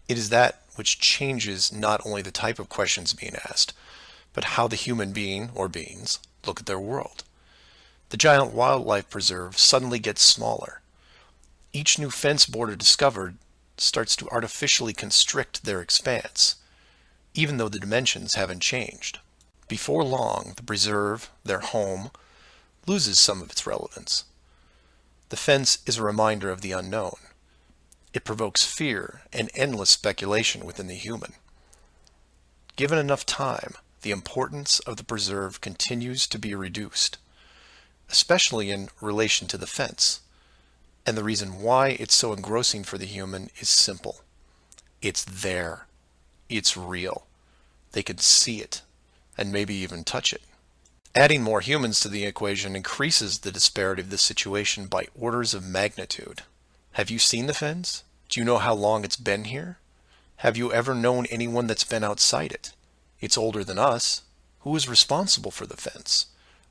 It is that which changes not only the type of questions being asked, but how the human being, or beings, look at their world. The giant wildlife preserve suddenly gets smaller. Each new fence border discovered starts to artificially constrict their expanse, even though the dimensions haven't changed. Before long, the preserve, their home, loses some of its relevance. The fence is a reminder of the unknown. It provokes fear and endless speculation within the human. Given enough time, the importance of the preserve continues to be reduced, especially in relation to the fence. And the reason why it's so engrossing for the human is simple. It's there. It's real. They can see it, and maybe even touch it. Adding more humans to the equation increases the disparity of the situation by orders of magnitude. Have you seen the fence? Do you know how long it's been here? Have you ever known anyone that's been outside it? It's older than us. Who is responsible for the fence?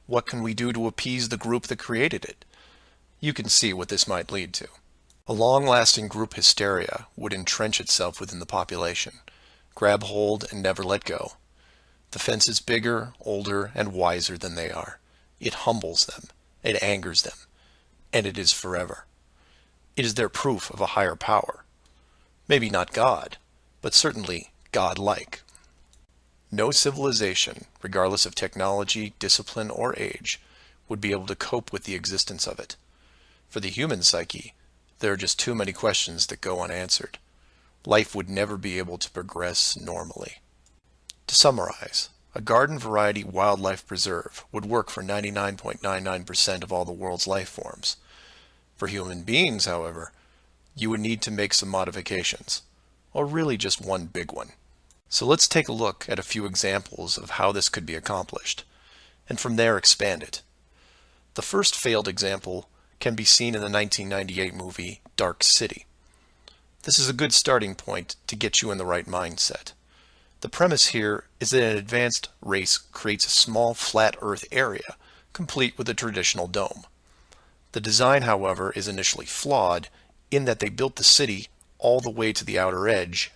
What can we do to appease the group that created it? You can see what this might lead to. A long-lasting group hysteria would entrench itself within the population, grab hold and never let go. The fence is bigger, older, and wiser than they are. It humbles them, it angers them, and it is forever. It is their proof of a higher power. Maybe not God, but certainly God-like. No civilization, regardless of technology, discipline, or age, would be able to cope with the existence of it. For the human psyche, there are just too many questions that go unanswered. Life would never be able to progress normally. To summarize, a garden variety wildlife preserve would work for 99.99% of all the world's life forms. For human beings, however, you would need to make some modifications, or really just one big one. So let's take a look at a few examples of how this could be accomplished, and from there expand it. The first failed example can be seen in the 1998 movie Dark City. This is a good starting point to get you in the right mindset. The premise here is that an advanced race creates a small flat Earth area, complete with a traditional dome. The design, however, is initially flawed in that they built the city all the way to the outer edge,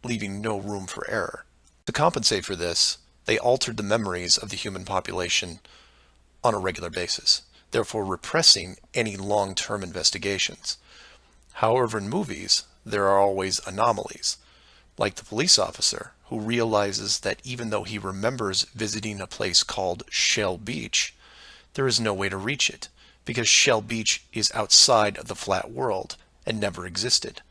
leaving no room for error. To compensate for this, they altered the memories of the human population on a regular basis, therefore repressing any long-term investigations. However, in movies, there are always anomalies, like the police officer who realizes that even though he remembers visiting a place called Shell Beach, there is no way to reach it, because Shell Beach is outside of the flat world and never existed.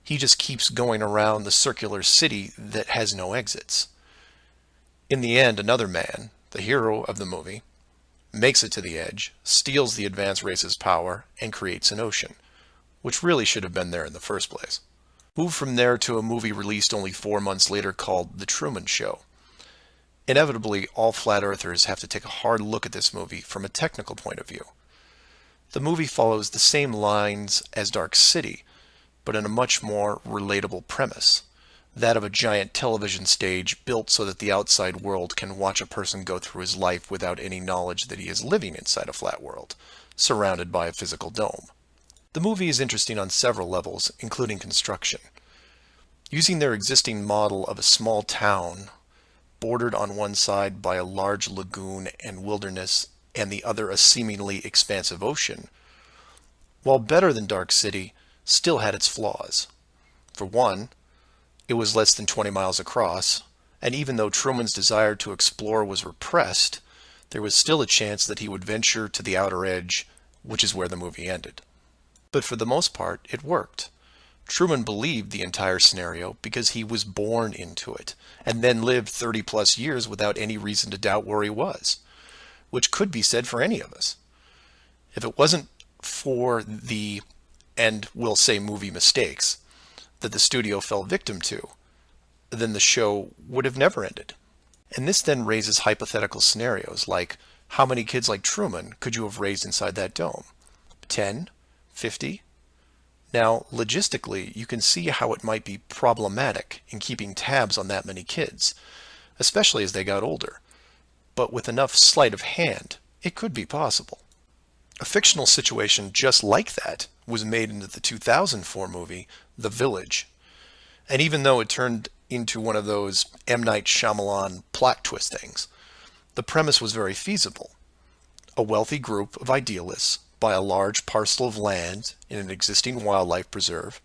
He just keeps going around the circular city that has no exits. In the end, another man, the hero of the movie, makes it to the edge, steals the advanced race's power, and creates an ocean, which really should have been there in the first place. Move from there to a movie released only 4 months later called The Truman Show. Inevitably, all flat earthers have to take a hard look at this movie from a technical point of view. The movie follows the same lines as Dark City, but in a much more relatable premise, that of a giant television stage built so that the outside world can watch a person go through his life without any knowledge that he is living inside a flat world, surrounded by a physical dome. The movie is interesting on several levels, including construction. Using their existing model of a small town, bordered on one side by a large lagoon and wilderness, and the other a seemingly expansive ocean, while better than Dark City, still had its flaws. For one, it was less than 20 miles across, and even though Truman's desire to explore was repressed, there was still a chance that he would venture to the outer edge, which is where the movie ended. But for the most part, it worked. Truman believed the entire scenario because he was born into it, and then lived 30-plus years without any reason to doubt where he was, which could be said for any of us. If it wasn't for the, and we'll say movie mistakes, that the studio fell victim to, then the show would have never ended. And this then raises hypothetical scenarios like, how many kids like Truman could you have raised inside that dome? 10? 50? Now, logistically, you can see how it might be problematic in keeping tabs on that many kids, especially as they got older. But with enough sleight of hand, it could be possible. A fictional situation just like that was made into the 2004 movie, The Village. And even though it turned into one of those M. Night Shyamalan plot twist things, the premise was very feasible. A wealthy group of idealists buy a large parcel of land in an existing wildlife preserve,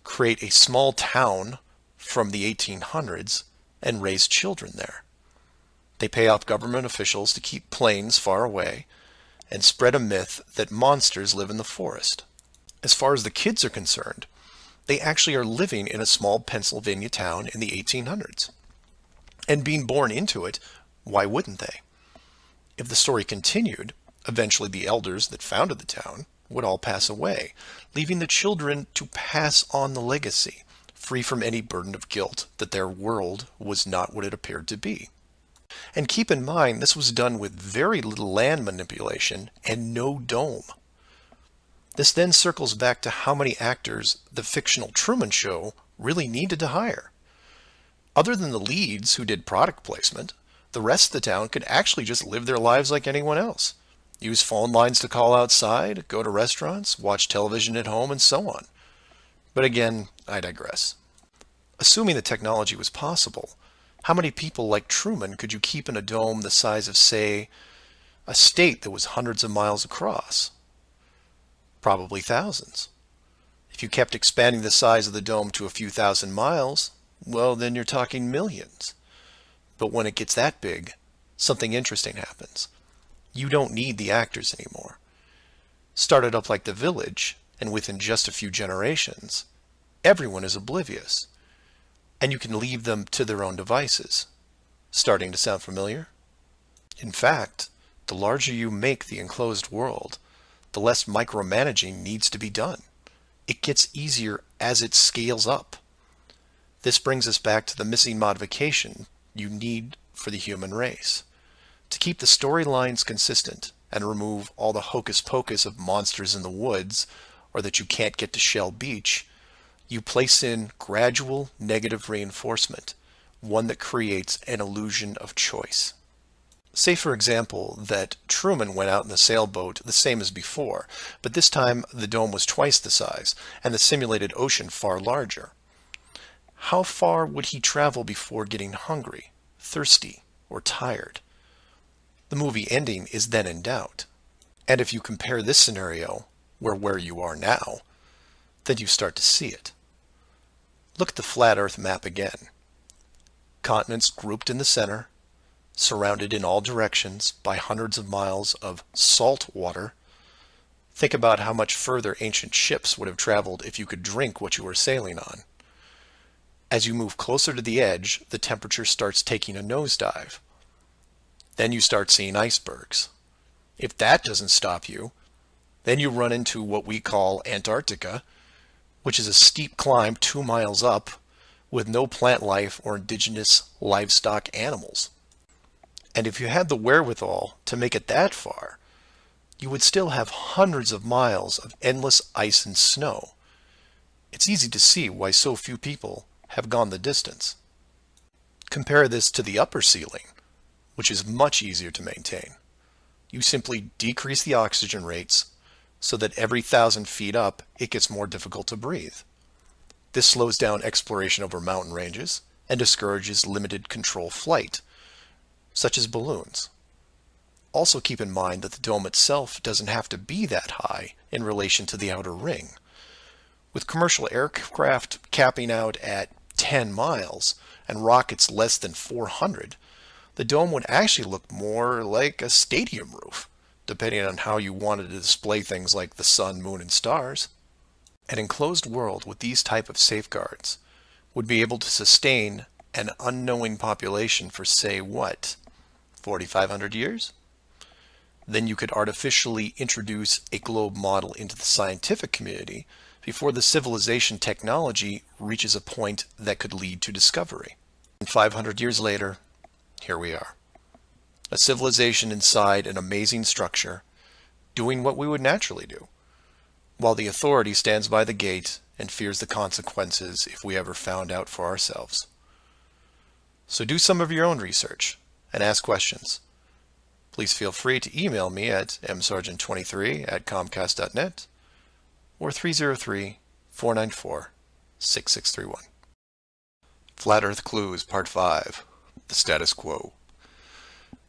create a small town from the 1800s, and raise children there. They pay off government officials to keep planes far away and spread a myth that monsters live in the forest. As far as the kids are concerned, they actually are living in a small Pennsylvania town in the 1800s. And being born into it, why wouldn't they? If the story continued, eventually the elders that founded the town would all pass away, leaving the children to pass on the legacy, free from any burden of guilt that their world was not what it appeared to be. And keep in mind, this was done with very little land manipulation and no dome. This then circles back to how many actors the fictional Truman Show really needed to hire. Other than the leads who did product placement, the rest of the town could actually just live their lives like anyone else. Use phone lines to call outside, go to restaurants, watch television at home, and so on. But again, I digress. Assuming the technology was possible, how many people like Truman could you keep in a dome the size of, say, a state that was hundreds of miles across? Probably thousands. If you kept expanding the size of the dome to a few thousand miles, well, then you're talking millions. But when it gets that big, something interesting happens. You don't need the actors anymore. Start it up like The Village, and within just a few generations, everyone is oblivious. And you can leave them to their own devices. Starting to sound familiar? In fact, the larger you make the enclosed world, the less micromanaging needs to be done. It gets easier as it scales up. This brings us back to the missing modification you need for the human race. To keep the storylines consistent and remove all the hocus pocus of monsters in the woods or that you can't get to Shell Beach, you place in gradual negative reinforcement, one that creates an illusion of choice. Say, for example, that Truman went out in the sailboat the same as before, but this time the dome was twice the size and the simulated ocean far larger. How far would he travel before getting hungry, thirsty, or tired? The movie ending is then in doubt. And if you compare this scenario where you are now, then you start to see it. Look at the flat Earth map again. Continents grouped in the center, surrounded in all directions by hundreds of miles of salt water. Think about how much further ancient ships would have traveled if you could drink what you were sailing on. As you move closer to the edge, the temperature starts taking a nosedive. Then you start seeing icebergs. If that doesn't stop you, then you run into what we call Antarctica, which is a steep climb 2 miles up with no plant life or indigenous livestock animals. And if you had the wherewithal to make it that far, you would still have hundreds of miles of endless ice and snow. It's easy to see why so few people have gone the distance. Compare this to the upper ceiling, which is much easier to maintain. You simply decrease the oxygen rates so that every 1,000 feet up, it gets more difficult to breathe. This slows down exploration over mountain ranges and discourages limited control flight, such as balloons. Also keep in mind that the dome itself doesn't have to be that high in relation to the outer ring. With commercial aircraft capping out at 10 miles and rockets less than 400, the dome would actually look more like a stadium roof, depending on how you wanted to display things like the sun, moon, and stars. An enclosed world with these type of safeguards would be able to sustain an unknowing population for, say, what, 4,500 years? Then you could artificially introduce a globe model into the scientific community, before the civilization technology reaches a point that could lead to discovery. And 500 years later, here we are. A civilization inside an amazing structure, doing what we would naturally do, while the authority stands by the gate and fears the consequences if we ever found out for ourselves. So do some of your own research and ask questions. Please feel free to email me at msargent23@comcast.net or 303-494-6631. Flat Earth Clues Part 5, The Status Quo.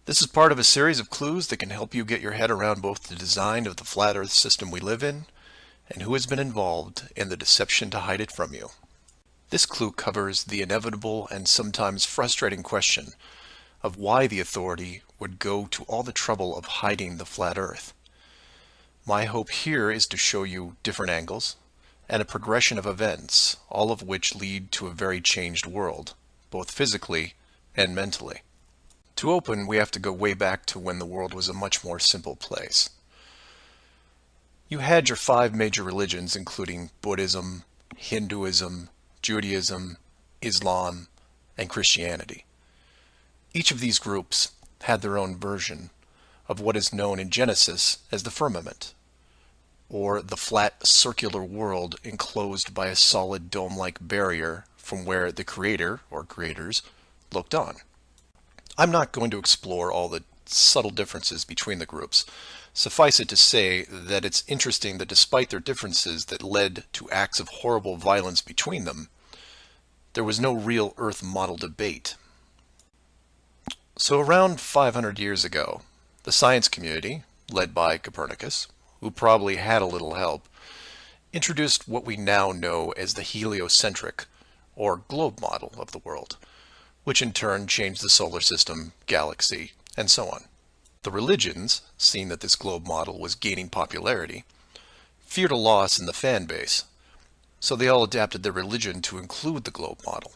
This is part of a series of clues that can help you get your head around both the design of the flat Earth system we live in and who has been involved in the deception to hide it from you. This clue covers the inevitable and sometimes frustrating question of why the authority would go to all the trouble of hiding the flat Earth. My hope here is to show you different angles and a progression of events, all of which lead to a very changed world, both physically and mentally. To open, we have to go way back to when the world was a much more simple place. You had your 5 major religions, including Buddhism, Hinduism, Judaism, Islam, and Christianity. Each of these groups had their own version of what is known in Genesis as the firmament, or the flat circular world enclosed by a solid dome-like barrier from where the creator, or creators, looked on. I'm not going to explore all the subtle differences between the groups. Suffice it to say that it's interesting that despite their differences that led to acts of horrible violence between them, there was no real Earth model debate. So around 500 years ago, the science community, led by Copernicus, who probably had a little help, introduced what we now know as the heliocentric, or globe model of the world, which in turn changed the solar system, galaxy, and so on. The religions, seeing that this globe model was gaining popularity, feared a loss in the fan base, so they all adapted their religion to include the globe model.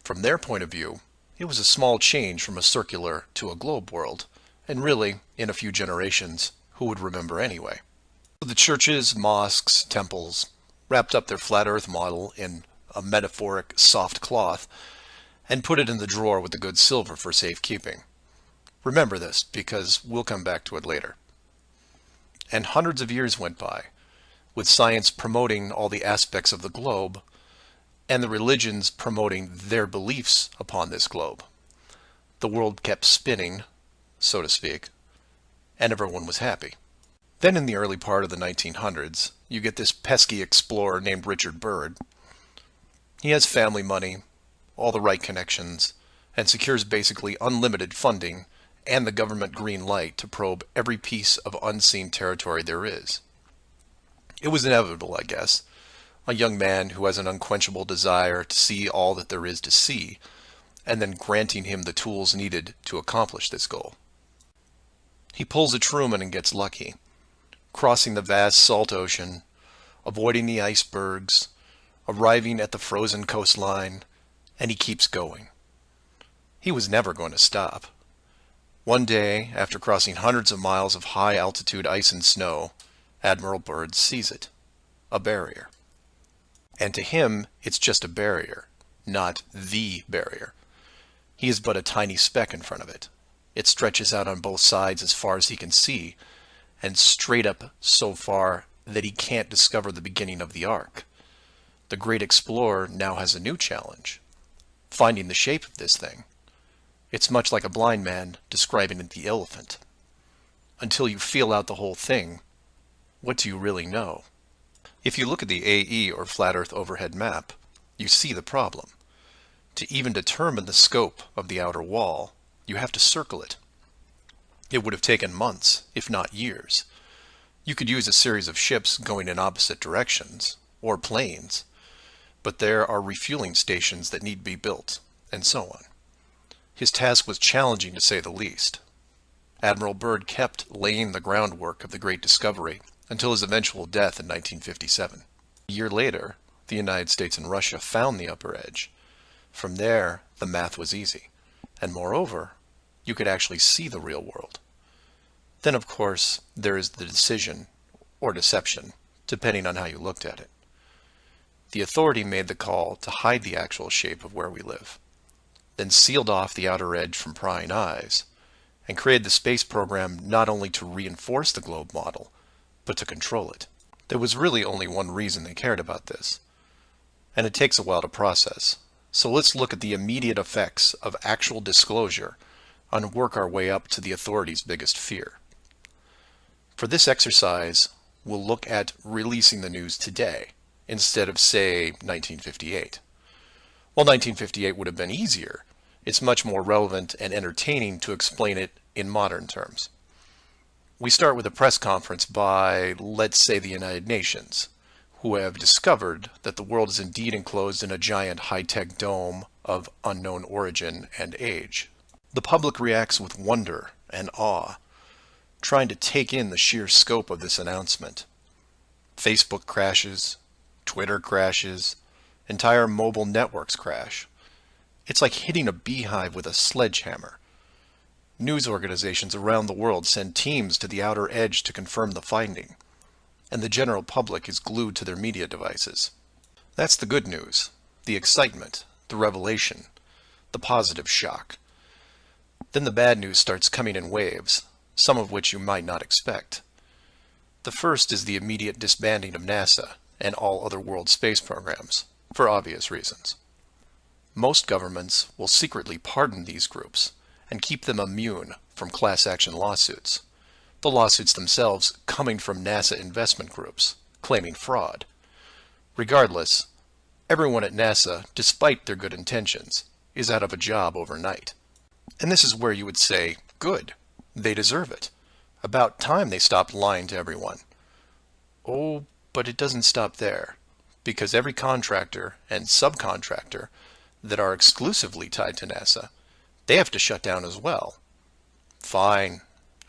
From their point of view, it was a small change from a circular to a globe world, and really, in a few generations, who would remember anyway? So the churches, mosques, temples wrapped up their flat Earth model in a metaphoric soft cloth and put it in the drawer with the good silver for safekeeping. Remember this, because we'll come back to it later. And hundreds of years went by, with science promoting all the aspects of the globe, and the religions promoting their beliefs upon this globe. The world kept spinning, so to speak, and everyone was happy. Then in the early part of the 1900s, you get this pesky explorer named Richard Byrd. He has family money, all the right connections, and secures basically unlimited funding and the government green light to probe every piece of unseen territory there is. It was inevitable, I guess. A young man who has an unquenchable desire to see all that there is to see, and then granting him the tools needed to accomplish this goal. He pulls a Truman and gets lucky, crossing the vast salt ocean, avoiding the icebergs, arriving at the frozen coastline, and he keeps going. He was never going to stop. One day, after crossing hundreds of miles of high-altitude ice and snow, Admiral Byrd sees it, a barrier. And to him, it's just a barrier, not the barrier. He is but a tiny speck in front of it. It stretches out on both sides as far as he can see, and straight up so far that he can't discover the beginning of the arc. The great explorer now has a new challenge, finding the shape of this thing. It's much like a blind man describing the elephant. Until you feel out the whole thing, what do you really know? If you look at the AE, or Flat Earth Overhead Map, you see the problem. To even determine the scope of the outer wall, you have to circle it. It would have taken months, if not years. You could use a series of ships going in opposite directions, or planes, but there are refueling stations that need to be built, and so on. His task was challenging to say the least. Admiral Byrd kept laying the groundwork of the great discovery until his eventual death in 1957. A year later, the United States and Russia found the upper edge. From there, the math was easy. And moreover, you could actually see the real world. Then, of course, there is the decision, or deception, depending on how you looked at it. The authority made the call to hide the actual shape of where we live, then sealed off the outer edge from prying eyes, and created the space program not only to reinforce the globe model, but to control it. There was really only one reason they cared about this, and it takes a while to process. So let's look at the immediate effects of actual disclosure and work our way up to the authorities' biggest fear. For this exercise, we'll look at releasing the news today instead of, say, 1958. While 1958 would have been easier, it's much more relevant and entertaining to explain it in modern terms. We start with a press conference by, let's say, the United Nations, who have discovered that the world is indeed enclosed in a giant high-tech dome of unknown origin and age. The public reacts with wonder and awe, trying to take in the sheer scope of this announcement. Facebook crashes, Twitter crashes, entire mobile networks crash. It's like hitting a beehive with a sledgehammer. News organizations around the world send teams to the outer edge to confirm the finding, and the general public is glued to their media devices. That's the good news, the excitement, the revelation, the positive shock. Then the bad news starts coming in waves, some of which you might not expect. The first is the immediate disbanding of NASA and all other world space programs, for obvious reasons. Most governments will secretly pardon these groups and keep them immune from class action lawsuits, the lawsuits themselves coming from NASA investment groups, claiming fraud. Regardless, everyone at NASA, despite their good intentions, is out of a job overnight. And this is where you would say, good, they deserve it. About time they stopped lying to everyone. Oh, but it doesn't stop there, because every contractor and subcontractor that are exclusively tied to NASA, they have to shut down as well. Fine,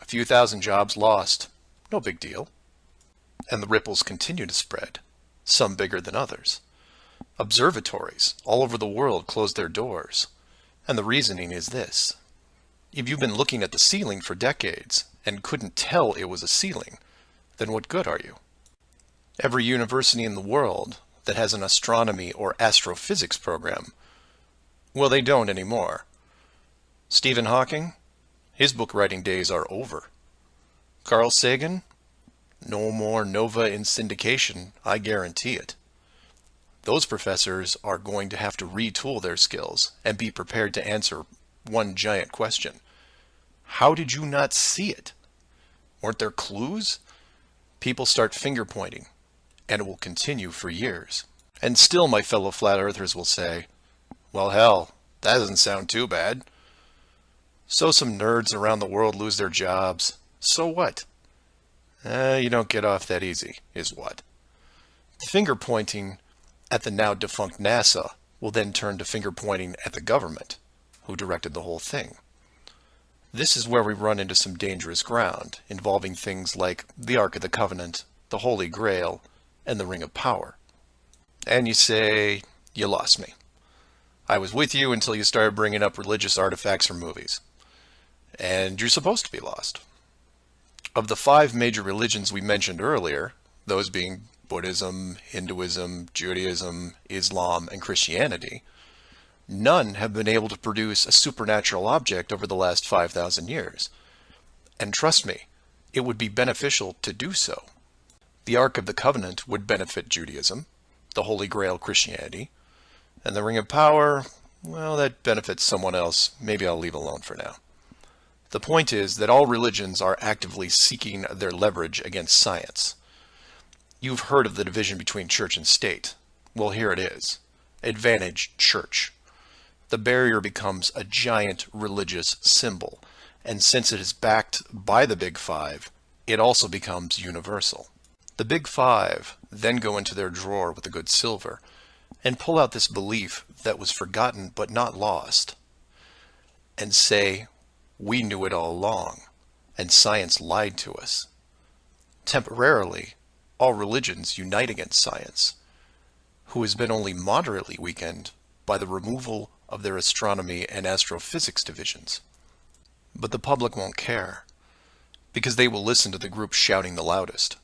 a few thousand jobs lost, no big deal. And the ripples continue to spread, some bigger than others. Observatories all over the world closed their doors, and the reasoning is this. If you've been looking at the ceiling for decades and couldn't tell it was a ceiling, then what good are you? Every university in the world that has an astronomy or astrophysics program, well, they don't anymore. Stephen Hawking, his book writing days are over. Carl Sagan, no more nova in syndication, I guarantee it. Those professors are going to have to retool their skills and be prepared to answer one giant question. How did you not see it? Weren't there clues? People start finger pointing, and it will continue for years. And still my fellow flat earthers will say, well, hell, that doesn't sound too bad. So some nerds around the world lose their jobs. So what? You don't get off that easy, is what? Finger pointing at the now defunct NASA will then turn to finger pointing at the government, who directed the whole thing. This is where we run into some dangerous ground, involving things like the Ark of the Covenant, the Holy Grail, and the Ring of Power. And you say, you lost me. I was with you until you started bringing up religious artifacts from movies. And you're supposed to be lost. Of the 5 major religions we mentioned earlier, those being Buddhism, Hinduism, Judaism, Islam, and Christianity, none have been able to produce a supernatural object over the last 5,000 years. And trust me, it would be beneficial to do so. The Ark of the Covenant would benefit Judaism, the Holy Grail Christianity, and the Ring of Power, well, that benefits someone else. Maybe I'll leave alone for now. The point is that all religions are actively seeking their leverage against science. You've heard of the division between church and state. Well, here it is. Advantage church. The barrier becomes a giant religious symbol, and since it is backed by the Big Five, it also becomes universal. The Big Five then go into their drawer with the good silver and pull out this belief that was forgotten but not lost, and say, we knew it all along, and science lied to us. Temporarily, all religions unite against science, who has been only moderately weakened by the removal of their astronomy and astrophysics divisions. But the public won't care, because they will listen to the group shouting the loudest,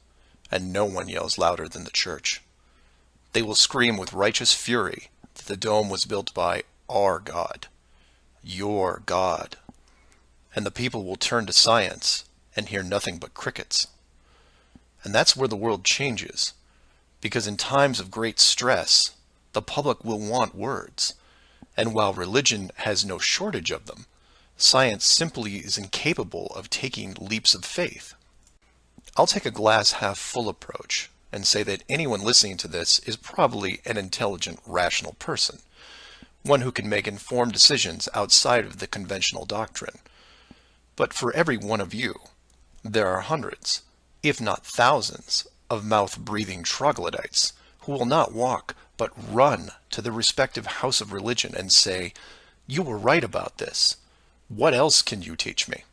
and no one yells louder than the church. They will scream with righteous fury that the dome was built by our God, your God. And the people will turn to science and hear nothing but crickets. And that's where the world changes, because in times of great stress, the public will want words. And while religion has no shortage of them, science simply is incapable of taking leaps of faith. I'll take a glass half full approach and say that anyone listening to this is probably an intelligent, rational person, one who can make informed decisions outside of the conventional doctrine. But for every one of you, there are hundreds, if not thousands, of mouth-breathing troglodytes who will not walk but run to the respective house of religion and say, "You were right about this. What else can you teach me?"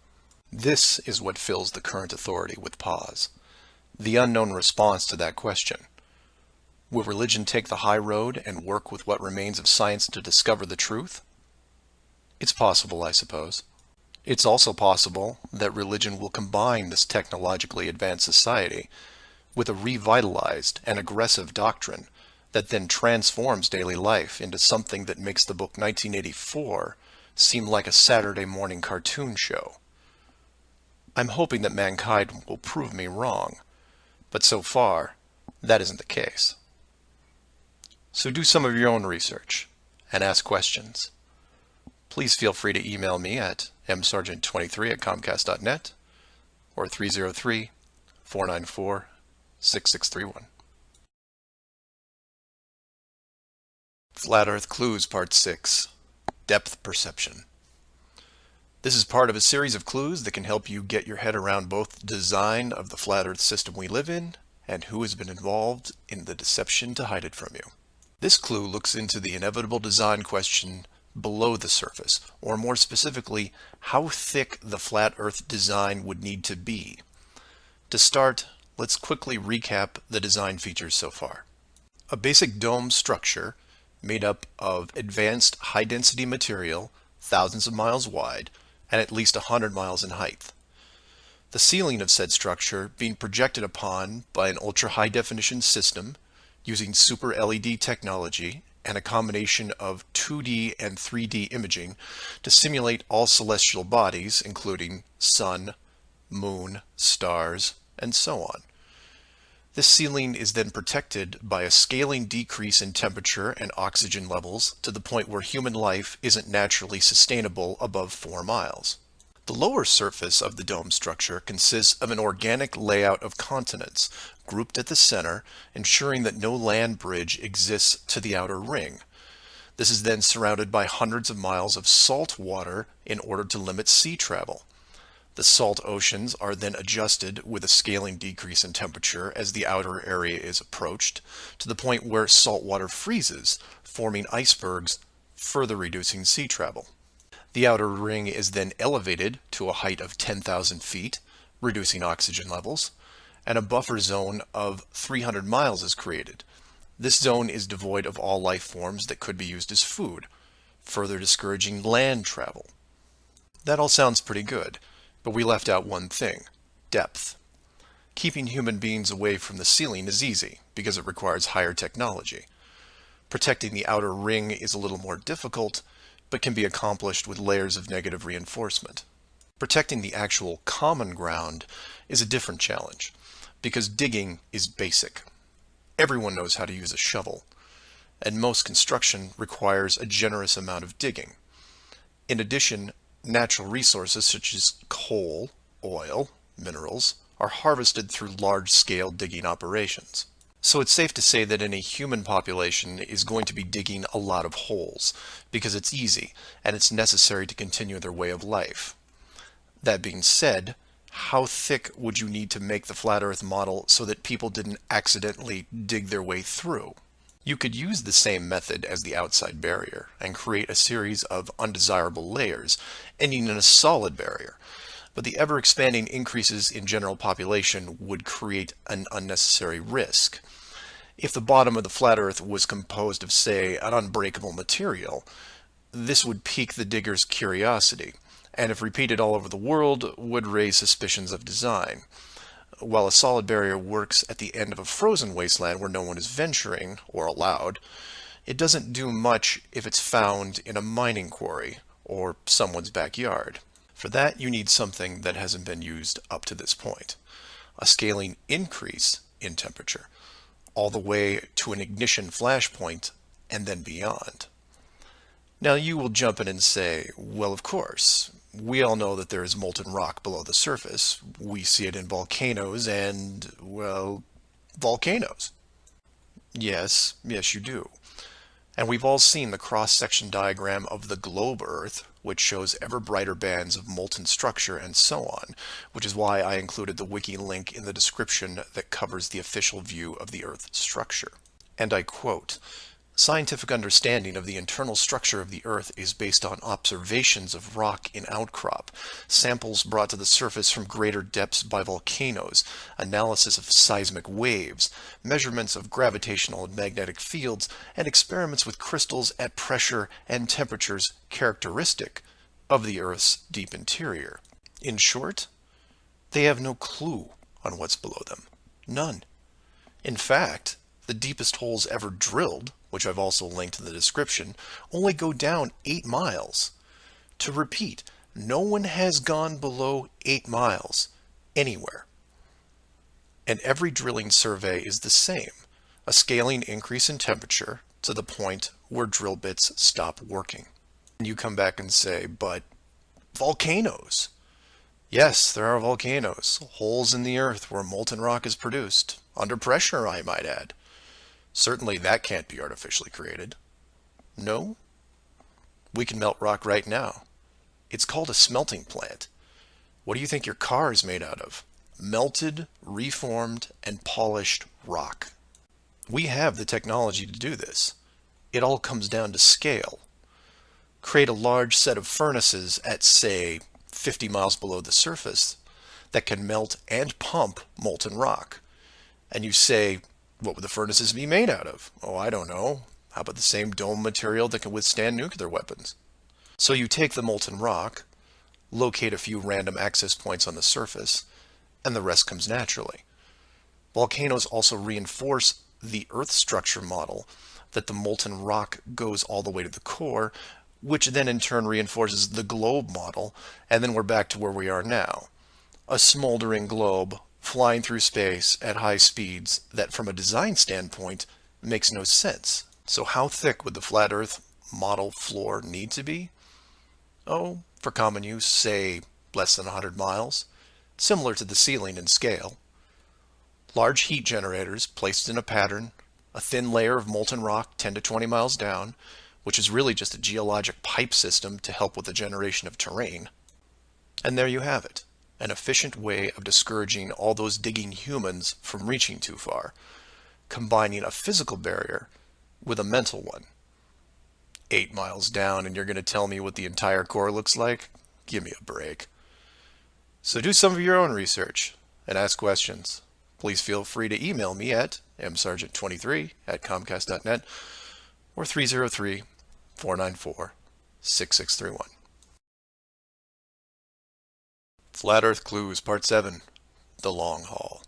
This is what fills the current authority with pause. The unknown response to that question. Will religion take the high road and work with what remains of science to discover the truth? It's possible, I suppose. It's also possible that religion will combine this technologically advanced society with a revitalized and aggressive doctrine that then transforms daily life into something that makes the book 1984 seem like a Saturday morning cartoon show. I'm hoping that mankind will prove me wrong, but so far, that isn't the case. So do some of your own research and ask questions. Please feel free to email me at msargent23@comcast.net or 303-494-6631. Flat Earth Clues Part 6, Depth Perception. This is part of a series of clues that can help you get your head around both the design of the flat Earth system we live in and who has been involved in the deception to hide it from you. This clue looks into the inevitable design question below the surface, or more specifically, how thick the flat Earth design would need to be. To start, let's quickly recap the design features so far. A basic dome structure made up of advanced high-density material, thousands of miles wide, and at least 100 miles in height. The ceiling of said structure being projected upon by an ultra-high-definition system using super LED technology and a combination of 2D and 3D imaging to simulate all celestial bodies, including sun, moon, stars, and so on. This ceiling is then protected by a scaling decrease in temperature and oxygen levels to the point where human life isn't naturally sustainable above 4 miles. The lower surface of the dome structure consists of an organic layout of continents, grouped at the center, ensuring that no land bridge exists to the outer ring. This is then surrounded by hundreds of miles of salt water in order to limit sea travel. The salt oceans are then adjusted with a scaling decrease in temperature as the outer area is approached, to the point where salt water freezes, forming icebergs, further reducing sea travel. The outer ring is then elevated to a height of 10,000 feet, reducing oxygen levels, and a buffer zone of 300 miles is created. This zone is devoid of all life forms that could be used as food, further discouraging land travel. That all sounds pretty good, but we left out one thing: depth. Keeping human beings away from the ceiling is easy, because it requires higher technology. Protecting the outer ring is a little more difficult, but can be accomplished with layers of negative reinforcement. Protecting the actual common ground is a different challenge, because digging is basic. Everyone knows how to use a shovel, and most construction requires a generous amount of digging. In addition, natural resources such as coal, oil, minerals are harvested through large-scale digging operations. So it's safe to say that any human population is going to be digging a lot of holes, because it's easy and it's necessary to continue their way of life. That being said, how thick would you need to make the flat Earth model so that people didn't accidentally dig their way through? You could use the same method as the outside barrier and create a series of undesirable layers, ending in a solid barrier. But the ever-expanding increases in general population would create an unnecessary risk. If the bottom of the flat Earth was composed of, say, an unbreakable material, this would pique the digger's curiosity, and if repeated all over the world, would raise suspicions of design. while a solid barrier works at the end of a frozen wasteland where no one is venturing or allowed, it doesn't do much if it's found in a mining quarry or someone's backyard. For that, you need something that hasn't been used up to this point. A scaling increase in temperature, all the way to an ignition flashpoint and then beyond. Now you will jump in and say, well, of course, we all know that there is molten rock below the surface. We see it in volcanoes and, well, volcanoes. Yes, you do. And we've all seen the cross-section diagram of the globe Earth, which shows ever brighter bands of molten structure and so on, which is why I included the wiki link in the description that covers the official view of the Earth's structure. And I quote, "Scientific understanding of the internal structure of the Earth is based on observations of rock in outcrop, samples brought to the surface from greater depths by volcanoes, analysis of seismic waves, measurements of gravitational and magnetic fields, and experiments with crystals at pressure and temperatures characteristic of the Earth's deep interior." In short, they have no clue on what's below them. None. In fact, the deepest holes ever drilled, which I've also linked in the description, only go down 8 miles. To repeat, no one has gone below 8 miles anywhere. And every drilling survey is the same, a scaling increase in temperature to the point where drill bits stop working. And you come back and say, but volcanoes. Yes, there are volcanoes, holes in the earth where molten rock is produced, under pressure, I might add. Certainly that can't be artificially created. No? We can melt rock right now. It's called a smelting plant. What do you think your car is made out of? Melted, reformed, and polished rock. We have the technology to do this. It all comes down to scale. Create a large set of furnaces at, say, 50 miles below the surface that can melt and pump molten rock. And you say, what would the furnaces be made out of? Oh, I don't know. How about the same dome material that can withstand nuclear weapons? So you take the molten rock, locate a few random access points on the surface, and the rest comes naturally. Volcanoes also reinforce the Earth structure model that the molten rock goes all the way to the core, which then in turn reinforces the globe model, and then we're back to where we are now. A smoldering globe flying through space at high speeds that from a design standpoint makes no sense. So how thick would the flat Earth model floor need to be? Oh, for common use, say less than 100 miles, similar to the ceiling in scale. Large heat generators placed in a pattern, a thin layer of molten rock 10 to 20 miles down, which is really just a geologic pipe system to help with the generation of terrain. And there you have it. An efficient way of discouraging all those digging humans from reaching too far, combining a physical barrier with a mental one. 8 miles down and you're going to tell me what the entire core looks like? Give me a break. So do some of your own research and ask questions. Please feel free to email me at msargent23@comcast.net or 303-494-6631. Flat Earth Clues, Part 7, The Long Haul.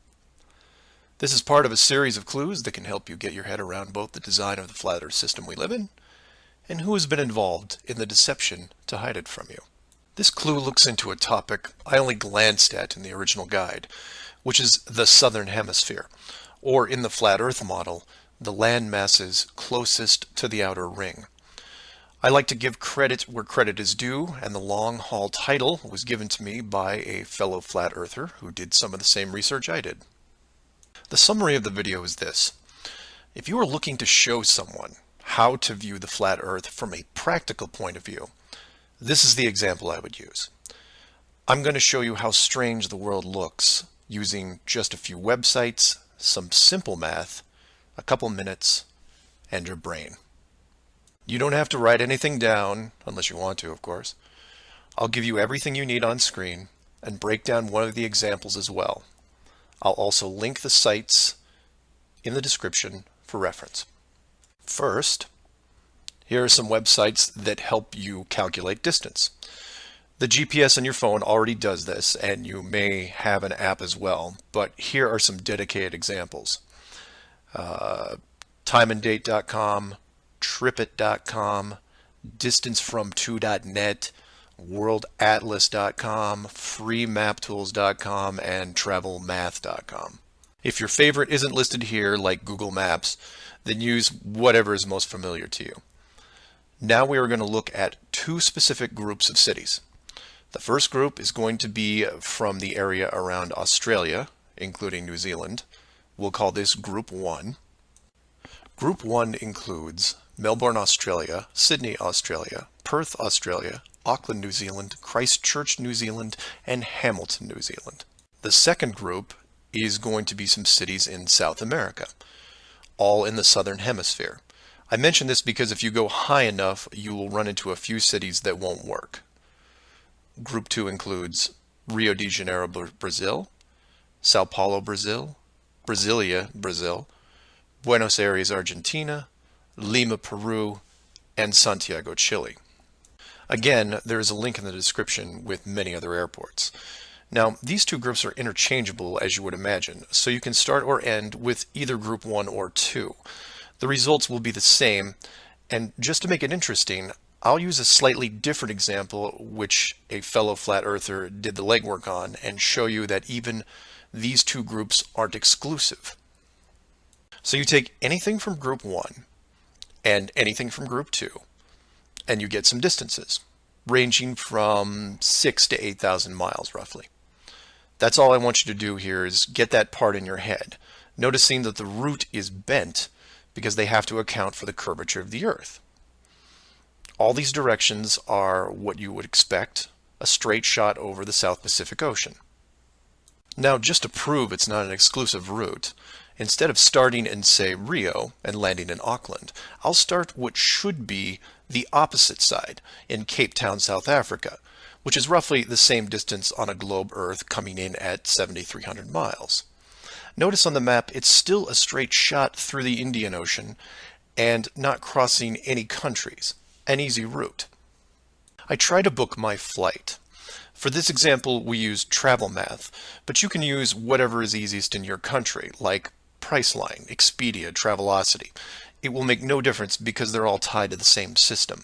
This is part of a series of clues that can help you get your head around both the design of the flat Earth system we live in and who has been involved in the deception to hide it from you. This clue looks into a topic I only glanced at in the original guide, which is the southern hemisphere, or in the flat Earth model, the land masses closest to the outer ring. I like to give credit where credit is due, and the long haul title was given to me by a fellow flat earther who did some of the same research I did. The summary of the video is this. If you are looking to show someone how to view the flat Earth from a practical point of view, this is the example I would use. I'm going to show you how strange the world looks using just a few websites, some simple math, a couple minutes, and your brain. You don't have to write anything down, unless you want to, of course. I'll give you everything you need on screen and break down one of the examples as well. I'll also link the sites in the description for reference. First, here are some websites that help you calculate distance. The GPS on your phone already does this, and you may have an app as well, but here are some dedicated examples. Timeanddate.com, tripit.com, distancefrom2.net, worldatlas.com, freemaptools.com, and travelmath.com. If your favorite isn't listed here, like Google Maps, then use whatever is most familiar to you. Now we are going to look at two specific groups of cities. The first group is going to be from the area around Australia, including New Zealand. We'll call this Group 1. Group 1 includes Melbourne, Australia, Sydney, Australia, Perth, Australia, Auckland, New Zealand, Christchurch, New Zealand, and Hamilton, New Zealand. The second group is going to be some cities in South America, all in the southern hemisphere. I mention this because if you go high enough, you will run into a few cities that won't work. Group 2 includes Rio de Janeiro, Brazil, Sao Paulo, Brazil, Brasilia, Brazil, Buenos Aires, Argentina, Lima, Peru, and Santiago, Chile. Again, there is a link in the description with many other airports. Now, these two groups are interchangeable, as you would imagine, so you can start or end with either Group 1 or 2. The results will be the same, and just to make it interesting, I'll use a slightly different example, which a fellow flat earther did the legwork on, and show you that even these two groups aren't exclusive. So you take anything from Group 1 and anything from Group 2, and you get some distances, ranging from 6,000 to 8,000 miles roughly. That's all I want you to do here is get that part in your head, noticing that the route is bent because they have to account for the curvature of the Earth. All these directions are what you would expect, a straight shot over the South Pacific Ocean. Now, just to prove it's not an exclusive route, instead of starting in, say, Rio and landing in Auckland, I'll start what should be the opposite side in Cape Town, South Africa, which is roughly the same distance on a globe Earth coming in at 7,300 miles. Notice on the map it's still a straight shot through the Indian Ocean and not crossing any countries, an easy route. I try to book my flight. For this example, we use TravelMath, but you can use whatever is easiest in your country, like Priceline, Expedia, Travelocity. It will make no difference because they're all tied to the same system.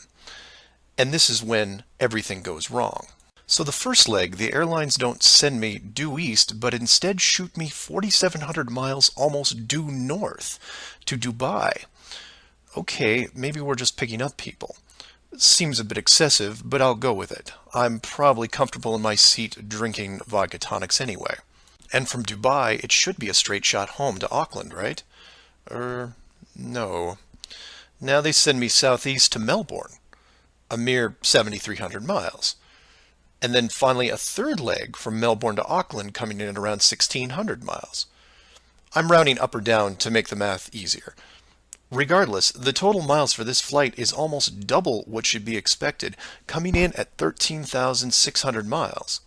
And this is when everything goes wrong. So the first leg, the airlines don't send me due east, but instead shoot me 4,700 miles almost due north to Dubai. Okay, maybe we're just picking up people. Seems a bit excessive, but I'll go with it. I'm probably comfortable in my seat drinking vodka tonics anyway. And from Dubai, it should be a straight shot home to Auckland, right? No. Now they send me southeast to Melbourne, a mere 7,300 miles. And then finally a third leg from Melbourne to Auckland coming in at around 1,600 miles. I'm rounding up or down to make the math easier. Regardless, the total miles for this flight is almost double what should be expected, coming in at 13,600 miles.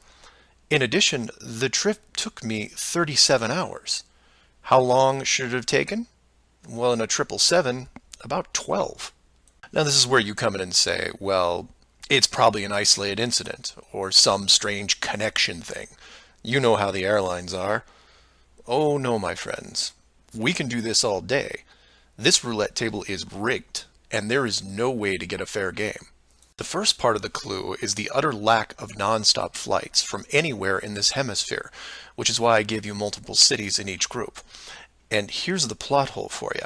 In addition, the trip took me 37 hours. How long should it have taken? Well, in a 777, about 12. Now this is where you come in and say, well, it's probably an isolated incident, or some strange connection thing. You know how the airlines are. Oh no, my friends. We can do this all day. This roulette table is rigged, and there is no way to get a fair game. The first part of the clue is the utter lack of non-stop flights from anywhere in this hemisphere, which is why I gave you multiple cities in each group. And here's the plot hole for you.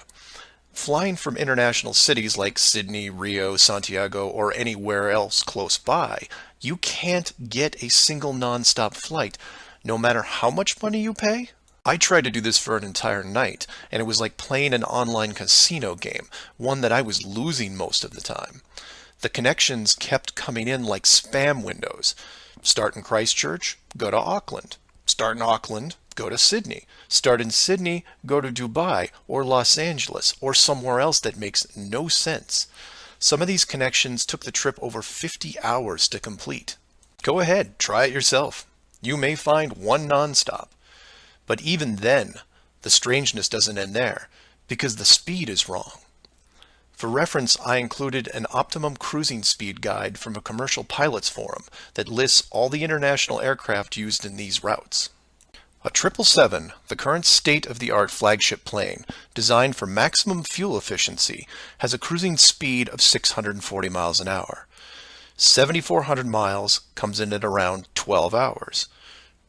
Flying from international cities like Sydney, Rio, Santiago, or anywhere else close by, you can't get a single non-stop flight, no matter how much money you pay. I tried to do this for an entire night, and it was like playing an online casino game, one that I was losing most of the time. The connections kept coming in like spam windows. Start in Christchurch, go to Auckland. Start in Auckland, go to Sydney. Start in Sydney, go to Dubai or Los Angeles or somewhere else that makes no sense. Some of these connections took the trip over 50 hours to complete. Go ahead, try it yourself. You may find one nonstop. But even then, the strangeness doesn't end there, because the speed is wrong. For reference, I included an optimum cruising speed guide from a commercial pilots forum that lists all the international aircraft used in these routes. A 777, the current state-of-the-art flagship plane, designed for maximum fuel efficiency, has a cruising speed of 640 miles an hour. 7,400 miles comes in at around 12 hours.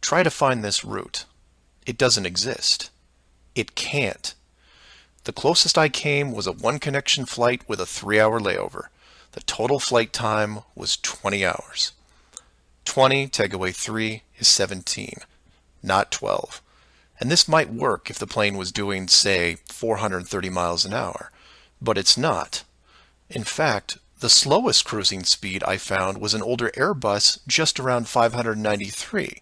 Try to find this route. It doesn't exist. It can't. The closest I came was a one-connection flight with a 3-hour layover. The total flight time was 20 hours. 20 take away 3 is 17. Not 12. And this might work if the plane was doing, say, 430 miles an hour. But it's not. In fact, the slowest cruising speed I found was an older Airbus just around 593.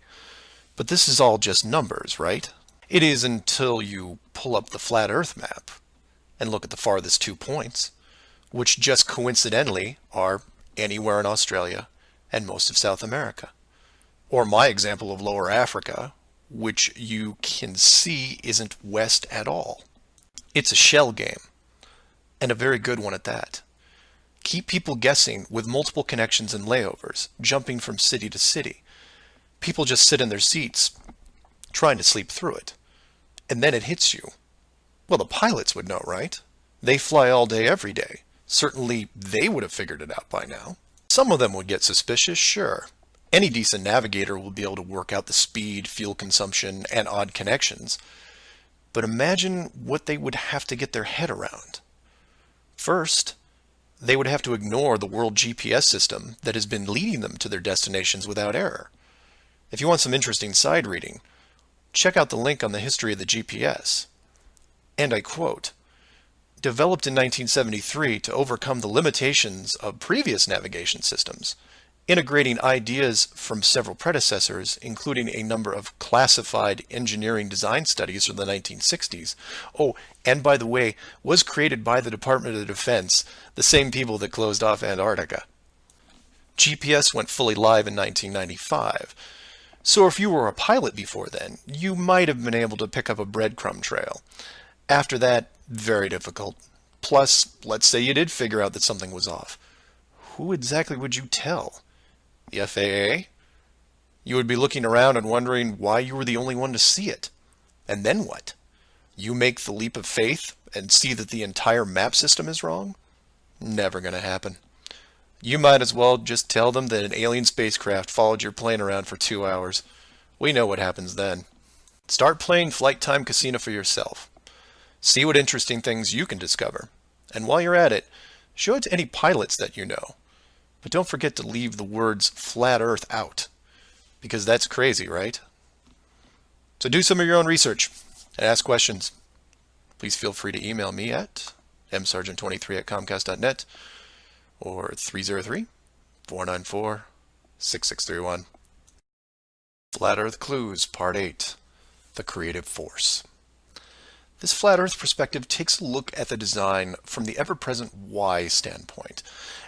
But this is all just numbers, right? It is until you pull up the flat Earth map and look at the farthest 2 points, which just coincidentally are anywhere in Australia and most of South America. Or my example of Lower Africa, which you can see isn't west at all. It's a shell game, and a very good one at that. Keep people guessing with multiple connections and layovers, jumping from city to city. People just sit in their seats, trying to sleep through it. And then it hits you. Well, the pilots would know, right? They fly all day, every day. Certainly, they would have figured it out by now. Some of them would get suspicious, sure. Any decent navigator will be able to work out the speed, fuel consumption, and odd connections. But imagine what they would have to get their head around. First, they would have to ignore the world GPS system that has been leading them to their destinations without error. If you want some interesting side reading, check out the link on the history of the GPS. And I quote, "Developed in 1973 to overcome the limitations of previous navigation systems, integrating ideas from several predecessors, including a number of classified engineering design studies from the 1960s. Oh, and by the way, was created by the Department of Defense, the same people that closed off Antarctica. GPS went fully live in 1995. So if you were a pilot before then, you might have been able to pick up a breadcrumb trail. After that, very difficult. Plus, let's say you did figure out that something was off. Who exactly would you tell? The FAA? You would be looking around and wondering why you were the only one to see it. And then what? You make the leap of faith and see that the entire map system is wrong? Never gonna happen. You might as well just tell them that an alien spacecraft followed your plane around for 2 hours. We know what happens then. Start playing Flight Time Casino for yourself. See what interesting things you can discover. And while you're at it, show it to any pilots that you know. But don't forget to leave the words flat Earth out, because that's crazy, right? So do some of your own research and ask questions. Please feel free to email me at msargent23@comcast.net or 303-494-6631. Flat Earth Clues, Part 8, The Creative Force. This flat Earth perspective takes a look at the design from the ever-present why standpoint.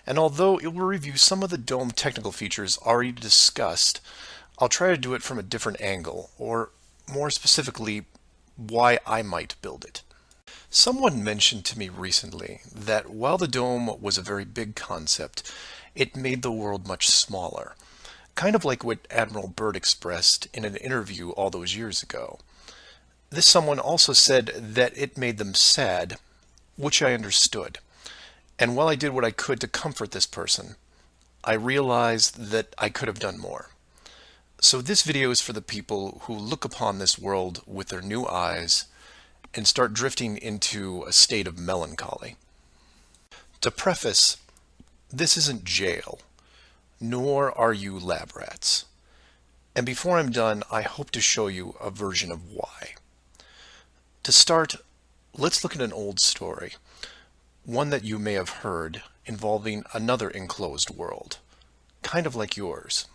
And although it will review some of the dome technical features already discussed, I'll try to do it from a different angle, or more specifically, why I might build it. Someone mentioned to me recently that while the dome was a very big concept, it made the world much smaller. Kind of like what Admiral Byrd expressed in an interview all those years ago. This someone also said that it made them sad, which I understood. And while I did what I could to comfort this person, I realized that I could have done more. So this video is for the people who look upon this world with their new eyes and start drifting into a state of melancholy. To preface, this isn't jail, nor are you lab rats. And before I'm done, I hope to show you a version of why. To start, let's look at an old story, one that you may have heard, involving another enclosed world, kind of like yours.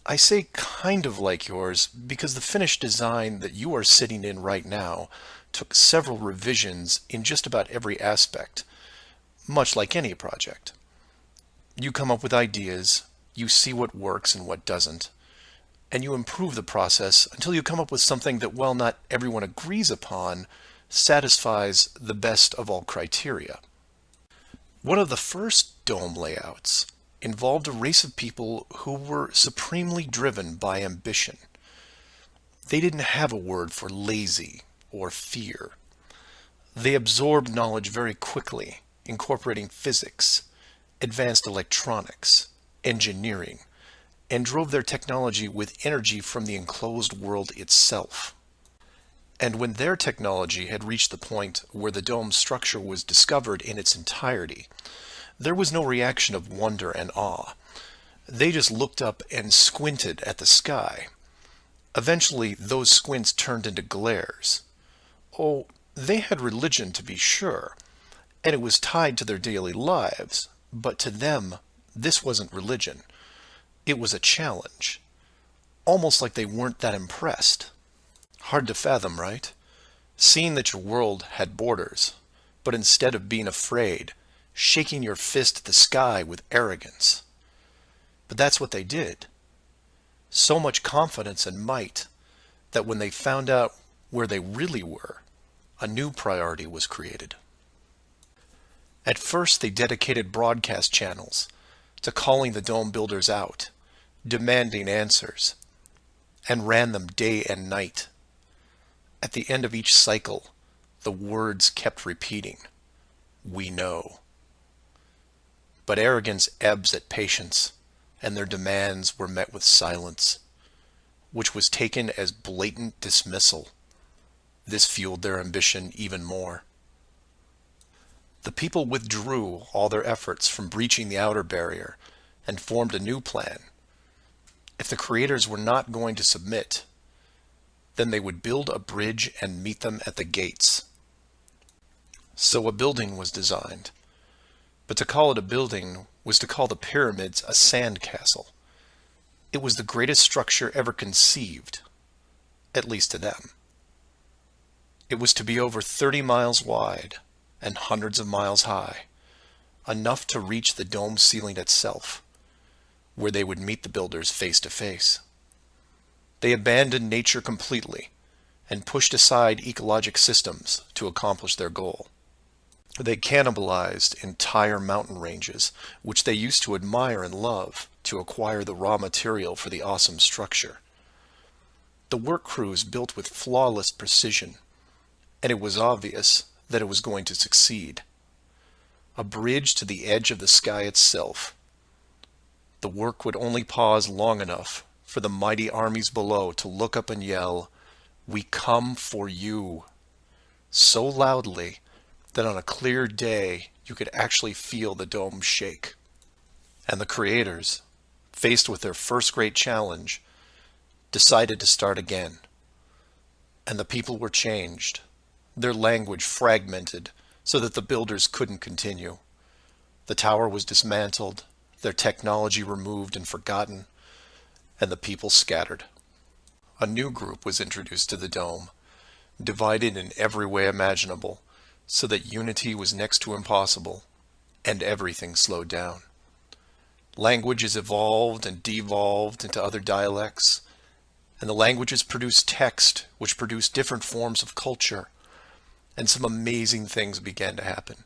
I say kind of like yours because the finished design that you are sitting in right now took several revisions in just about every aspect, much like any project. You come up with ideas, you see what works and what doesn't, and you improve the process until you come up with something that, while not everyone agrees upon, satisfies the best of all criteria. One of the first dome layouts involved a race of people who were supremely driven by ambition. They didn't have a word for lazy or fear. They absorbed knowledge very quickly, incorporating physics, advanced electronics, engineering, and drove their technology with energy from the enclosed world itself. And when their technology had reached the point where the dome structure was discovered in its entirety, there was no reaction of wonder and awe. They just looked up and squinted at the sky. Eventually, those squints turned into glares. Oh, they had religion, to be sure, and it was tied to their daily lives, but to them, this wasn't religion. It was a challenge, almost like they weren't that impressed. Hard to fathom, right? Seeing that your world had borders, but instead of being afraid, shaking your fist at the sky with arrogance. But that's what they did. So much confidence and might that when they found out where they really were, a new priority was created. At first, they dedicated broadcast channels to calling the dome builders out, demanding answers, and ran them day and night. At the end of each cycle, the words kept repeating, "We know." But arrogance ebbs at patience, and their demands were met with silence, which was taken as blatant dismissal. This fueled their ambition even more. The people withdrew all their efforts from breaching the outer barrier and formed a new plan. If the creators were not going to submit, then they would build a bridge and meet them at the gates. So a building was designed. But to call it a building was to call the pyramids a sand castle. It was the greatest structure ever conceived, at least to them. It was to be over 30 miles wide and hundreds of miles high, enough to reach the dome ceiling itself, where they would meet the builders face to face. They abandoned nature completely and pushed aside ecologic systems to accomplish their goal. They cannibalized entire mountain ranges, which they used to admire and love, to acquire the raw material for the awesome structure. The work crews built with flawless precision, and it was obvious that it was going to succeed. A bridge to the edge of the sky itself. The work would only pause long enough for the mighty armies below to look up and yell, "We come for you," so loudly that on a clear day you could actually feel the dome shake. And the creators, faced with their first great challenge, decided to start again. And the people were changed, their language fragmented so that the builders couldn't continue. The tower was dismantled, their technology removed and forgotten, and the people scattered. A new group was introduced to the dome, divided in every way imaginable, so that unity was next to impossible, and everything slowed down. Languages evolved and devolved into other dialects, and the languages produced text, which produced different forms of culture, and some amazing things began to happen,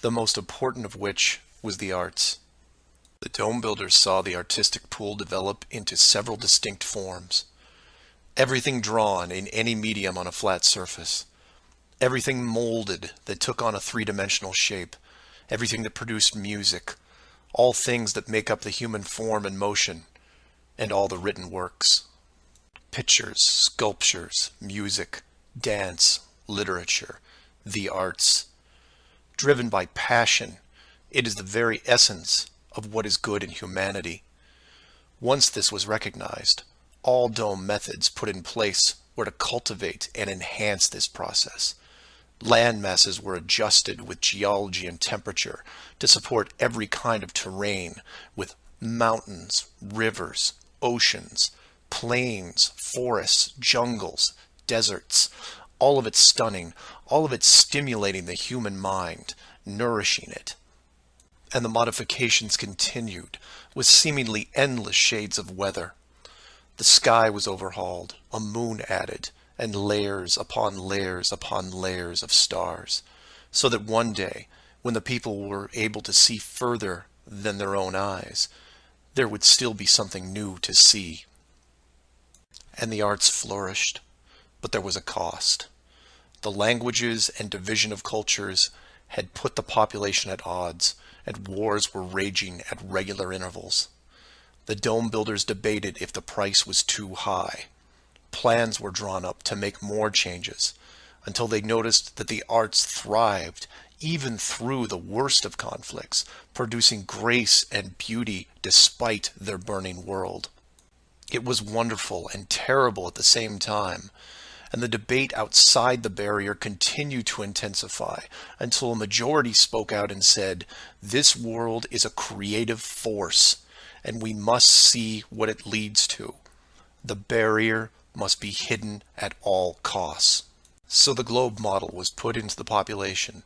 the most important of which was the arts. The dome builders saw the artistic pool develop into several distinct forms. Everything drawn in any medium on a flat surface. Everything molded that took on a three-dimensional shape. Everything that produced music. All things that make up the human form and motion. And all the written works. Pictures, sculptures, music, dance, literature, the arts. Driven by passion, it is the very essence of what is good in humanity. Once this was recognized, all dome methods put in place were to cultivate and enhance this process. Land masses were adjusted with geology and temperature to support every kind of terrain, with mountains, rivers, oceans, plains, forests, jungles, deserts, all of it stunning, all of it stimulating the human mind, nourishing it. And the modifications continued, with seemingly endless shades of weather. The sky was overhauled, a moon added, and layers upon layers upon layers of stars, so that one day, when the people were able to see further than their own eyes, there would still be something new to see. And the arts flourished, but there was a cost. The languages and division of cultures had put the population at odds, and wars were raging at regular intervals. The dome builders debated if the price was too high. Plans were drawn up to make more changes, until they noticed that the arts thrived even through the worst of conflicts, producing grace and beauty despite their burning world. It was wonderful and terrible at the same time, and the debate outside the barrier continued to intensify until a majority spoke out and said, "This world is a creative force, and we must see what it leads to. The barrier must be hidden at all costs." So the globe model was put into the population,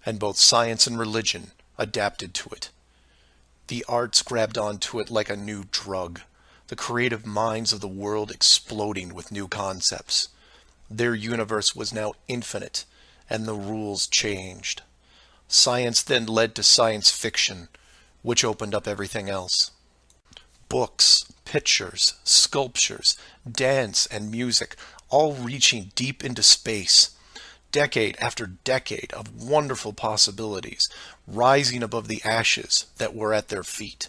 and both science and religion adapted to it. The arts grabbed onto it like a new drug, the creative minds of the world exploding with new concepts. Their universe was now infinite, and the rules changed. Science then led to science fiction, which opened up everything else. Books, pictures, sculptures, dance, and music, all reaching deep into space, decade after decade of wonderful possibilities, rising above the ashes that were at their feet.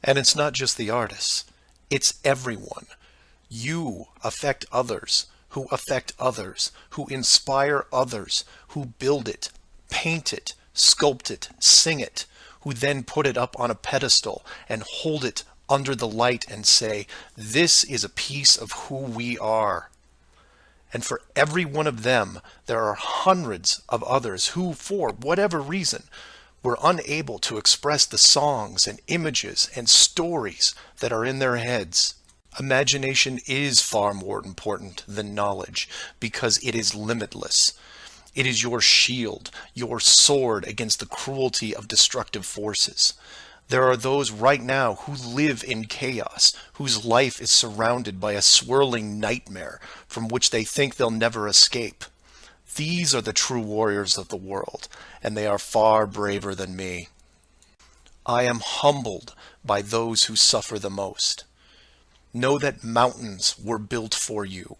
And it's not just the artists, it's everyone. You affect others, who affect others, who inspire others, who build it, paint it, sculpt it, sing it, who then put it up on a pedestal and hold it under the light and say, "This is a piece of who we are." And for every one of them, there are hundreds of others who, for whatever reason, were unable to express the songs and images and stories that are in their heads. Imagination is far more important than knowledge because it is limitless. It is your shield, your sword against the cruelty of destructive forces. There are those right now who live in chaos, whose life is surrounded by a swirling nightmare from which they think they'll never escape. These are the true warriors of the world, and they are far braver than me. I am humbled by those who suffer the most. Know that mountains were built for you.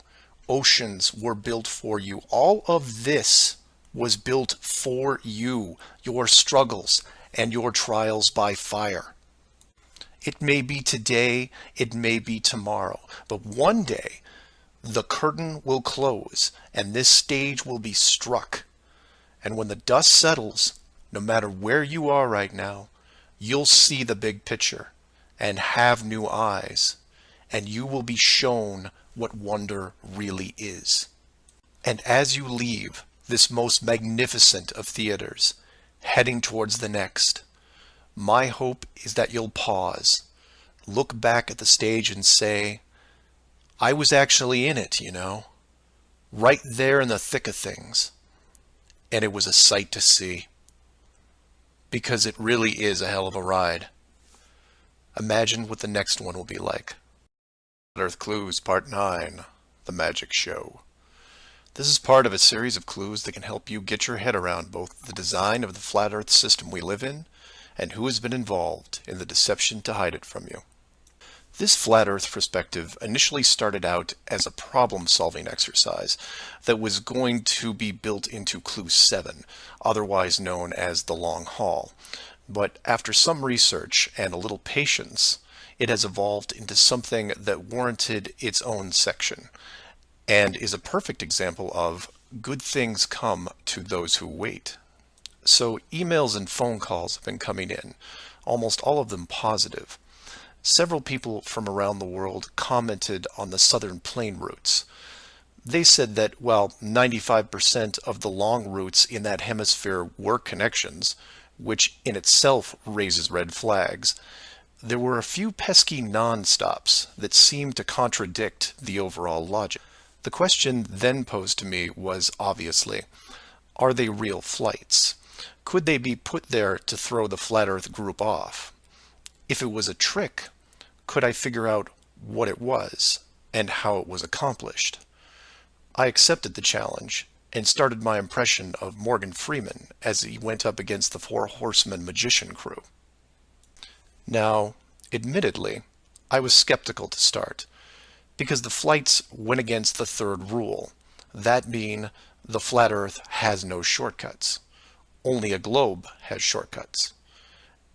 Oceans were built for you. All of this was built for you, your struggles, and your trials by fire. It may be today, it may be tomorrow, but one day the curtain will close and this stage will be struck. And when the dust settles, no matter where you are right now, you'll see the big picture and have new eyes, and you will be shown what wonder really is. And as you leave this most magnificent of theaters, heading towards the next, my hope is that you'll pause, look back at the stage and say, "I was actually in it, you know, right there in the thick of things, and it was a sight to see." Because it really is a hell of a ride. Imagine what the next one will be like. Earth Clues Part 9, The Magic Show. This is part of a series of clues that can help you get your head around both the design of the flat Earth system we live in and who has been involved in the deception to hide it from you. This flat Earth perspective initially started out as a problem-solving exercise that was going to be built into Clue 7, otherwise known as the Long Haul. But after some research and a little patience, it has evolved into something that warranted its own section, and is a perfect example of good things come to those who wait. So emails and phone calls have been coming in, almost all of them positive. Several people from around the world commented on the southern plane routes. They said that while 95% of the long routes in that hemisphere were connections, which in itself raises red flags, there were a few pesky non-stops that seemed to contradict the overall logic. The question then posed to me was obviously, are they real flights? Could they be put there to throw the Flat Earth group off? If it was a trick, could I figure out what it was and how it was accomplished? I accepted the challenge and started my impression of Morgan Freeman as he went up against the Four Horsemen magician crew. Now, admittedly, I was skeptical to start, because the flights went against the third rule, that being the flat Earth has no shortcuts. Only a globe has shortcuts.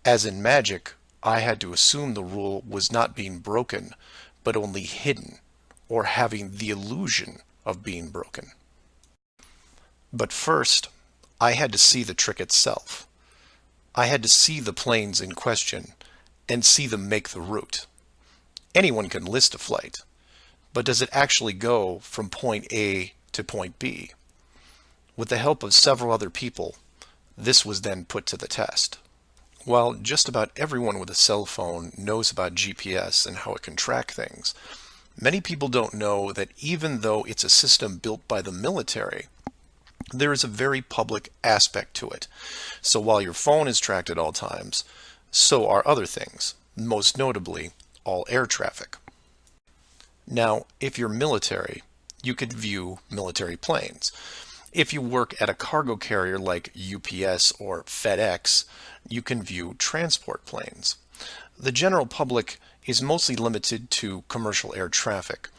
As in magic, I had to assume the rule was not being broken, but only hidden, or having the illusion of being broken. But first, I had to see the trick itself. I had to see the planes in question, and see them make the route. Anyone can list a flight, but does it actually go from point A to point B? With the help of several other people, this was then put to the test. While just about everyone with a cell phone knows about GPS and how it can track things, many people don't know that even though it's a system built by the military, there is a very public aspect to it. So while your phone is tracked at all times, so are other things, most notably all air traffic. Now, if you're military, you could view military planes. If you work at a cargo carrier like UPS or FedEx, you can view transport planes. The general public is mostly limited to commercial air traffic.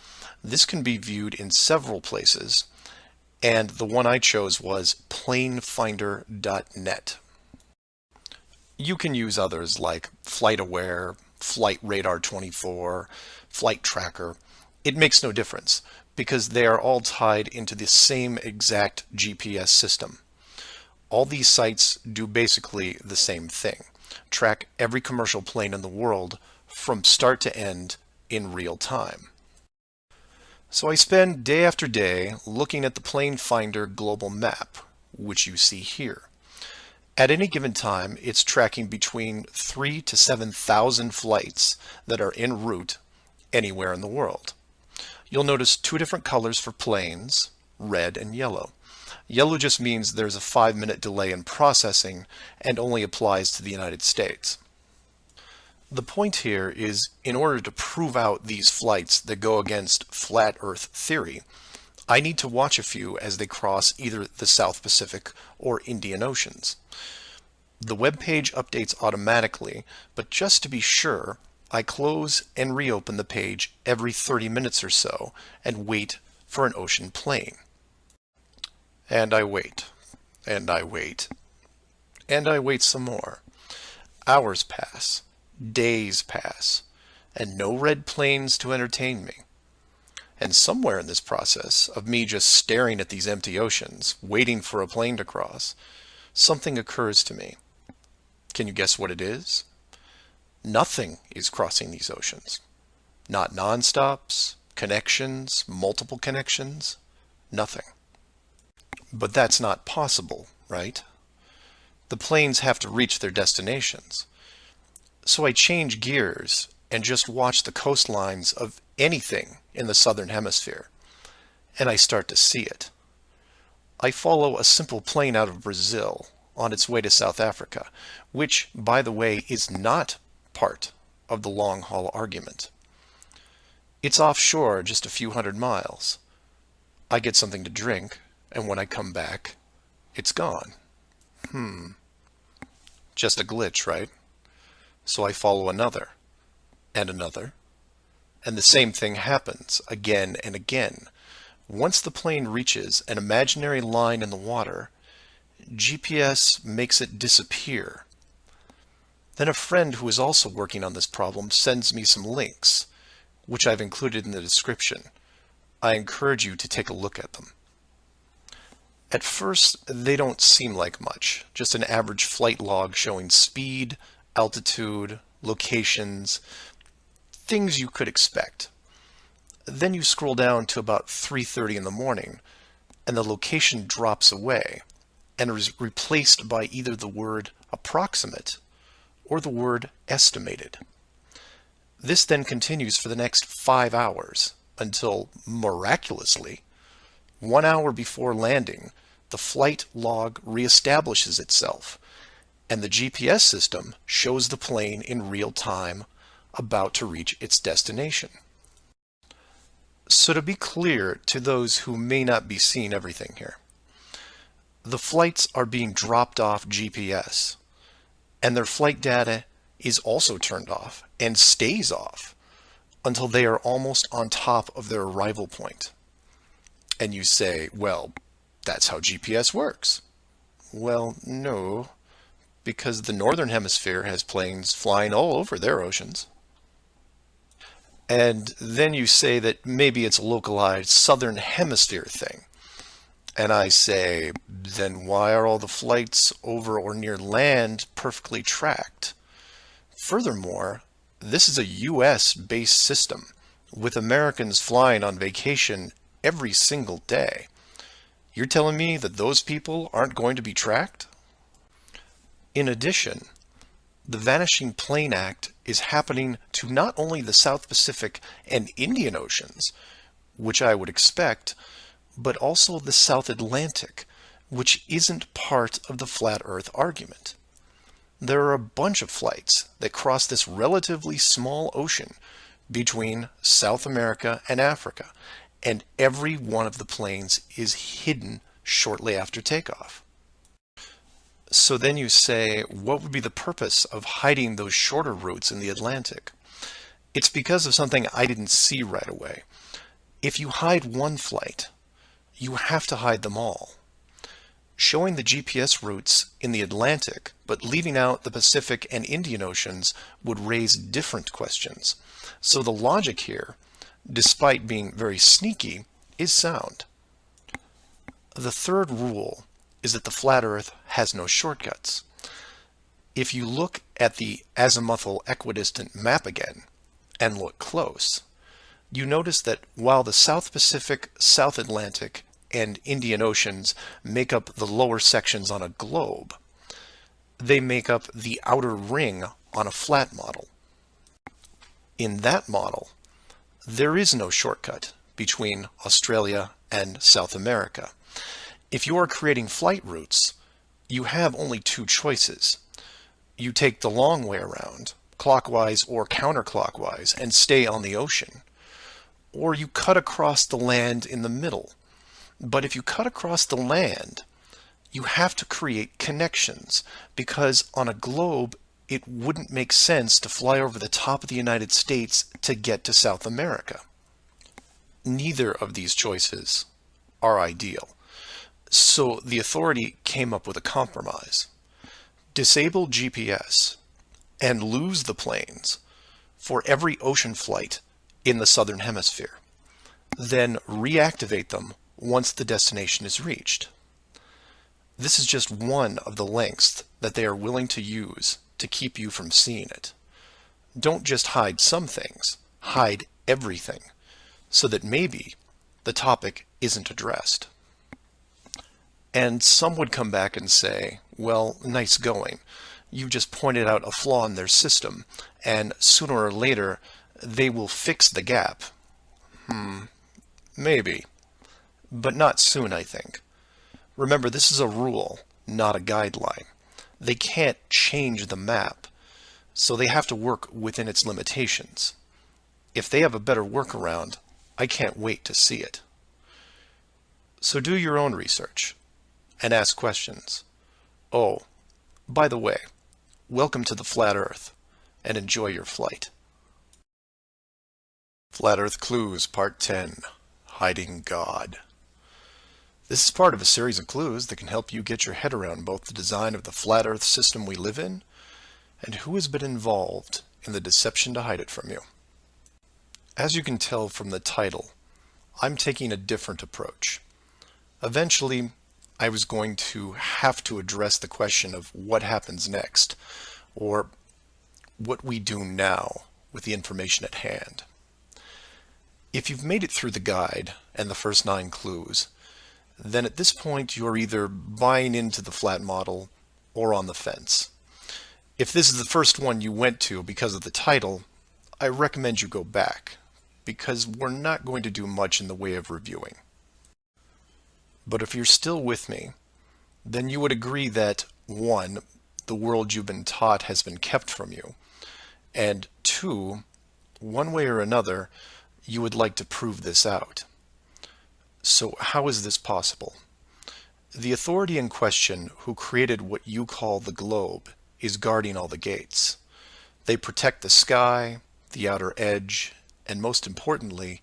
This can be viewed in several places, and the one I chose was planefinder.net. You can use others like FlightAware, Flight Radar 24, Flight Tracker. It makes no difference because they are all tied into the same exact GPS system. All these sites do basically the same thing. Track every commercial plane in the world from start to end in real time. So I spend day after day looking at the Plane Finder global map, which you see here. At any given time, it's tracking between 3,000 to 7,000 flights that are en route anywhere in the world. You'll notice two different colors for planes, red and yellow. Yellow just means there's a 5-minute delay in processing and only applies to the United States. The point here is, in order to prove out these flights that go against flat Earth theory, I need to watch a few as they cross either the South Pacific or Indian Oceans. The web page updates automatically, but just to be sure, I close and reopen the page every 30 minutes or so and wait for an ocean plane. And I wait, and I wait, and I wait some more. Hours pass, days pass, and no red planes to entertain me. And somewhere in this process of me just staring at these empty oceans, waiting for a plane to cross, something occurs to me. Can you guess what it is? Nothing is crossing these oceans. Not non-stops, connections, multiple connections, nothing. But that's not possible, right? The planes have to reach their destinations. So I change gears and just watch the coastlines of anything in the southern hemisphere, and I start to see it. I follow a simple plane out of Brazil on its way to South Africa, which, by the way, is not part of the long-haul argument. It's offshore just a few hundred miles. I get something to drink, and when I come back, it's gone. Just a glitch, right? So I follow another, and another, and the same thing happens again and again. Once the plane reaches an imaginary line in the water, GPS makes it disappear. Then a friend who is also working on this problem sends me some links, which I've included in the description. I encourage you to take a look at them. At first, they don't seem like much, just an average flight log showing speed, altitude, locations, things you could expect. Then you scroll down to about 3:30 in the morning, and the location drops away and is replaced by either the word approximate or the word estimated. This then continues for the next 5 hours until, miraculously, 1 hour before landing, the flight log reestablishes itself, and the GPS system shows the plane in real time about to reach its destination. So to be clear to those who may not be seeing everything here, The flights are being dropped off GPS, and their flight data is also turned off and stays off until they are almost on top of their arrival point. And you say, well, that's how GPS works. Well, no, because the Northern Hemisphere has planes flying all over their oceans. And then you say that maybe it's a localized Southern Hemisphere thing. And I say, then why are all the flights over or near land perfectly tracked? Furthermore, this is a US-based system with Americans flying on vacation every single day. You're telling me that those people aren't going to be tracked? In addition, the Vanishing Plane Act is happening to not only the South Pacific and Indian Oceans, which I would expect, but also the South Atlantic, which isn't part of the flat Earth argument. There are a bunch of flights that cross this relatively small ocean between South America and Africa, and every one of the planes is hidden shortly after takeoff. So then you say, what would be the purpose of hiding those shorter routes in the Atlantic? It's because of something I didn't see right away. If you hide one flight, you have to hide them all. Showing the GPS routes in the Atlantic, but leaving out the Pacific and Indian Oceans would raise different questions. So the logic here, despite being very sneaky, is sound. The third rule is that the flat Earth has no shortcuts. If you look at the azimuthal equidistant map again, and look close, you notice that while the South Pacific, South Atlantic, and Indian Oceans make up the lower sections on a globe, they make up the outer ring on a flat model. In that model, there is no shortcut between Australia and South America. If you are creating flight routes, you have only two choices. You take the long way around, clockwise or counterclockwise, and stay on the ocean. Or you cut across the land in the middle. But if you cut across the land, you have to create connections, because on a globe, it wouldn't make sense to fly over the top of the United States to get to South America. Neither of these choices are ideal. So the authority came up with a compromise. Disable GPS and lose the planes for every ocean flight in the Southern Hemisphere. Then reactivate them once the destination is reached. This is just one of the lengths that they are willing to use to keep you from seeing it. Don't just hide some things, hide everything, so that maybe the topic isn't addressed. And some would come back and say, well, nice going. You just pointed out a flaw in their system, and sooner or later they will fix the gap. Maybe. But not soon, I think. Remember, this is a rule, not a guideline. They can't change the map, so they have to work within its limitations. If they have a better workaround, I can't wait to see it. So do your own research and ask questions. Oh, by the way, welcome to the Flat Earth, and enjoy your flight. Flat Earth Clues Part 10, Hiding God. This is part of a series of clues that can help you get your head around both the design of the flat Earth system we live in and who has been involved in the deception to hide it from you. As you can tell from the title, I'm taking a different approach. Eventually, I was going to have to address the question of what happens next, or what we do now with the information at hand. If you've made it through the guide and the first 9 clues, then at this point you're either buying into the flat model or on the fence. If this is the first one you went to because of the title, I recommend you go back, because we're not going to do much in the way of reviewing. But if you're still with me, then you would agree that 1, the world you've been taught has been kept from you, and 2, one way or another, you would like to prove this out. So how is this possible? The authority in question who created what you call the globe is guarding all the gates. They protect the sky, the outer edge, and most importantly,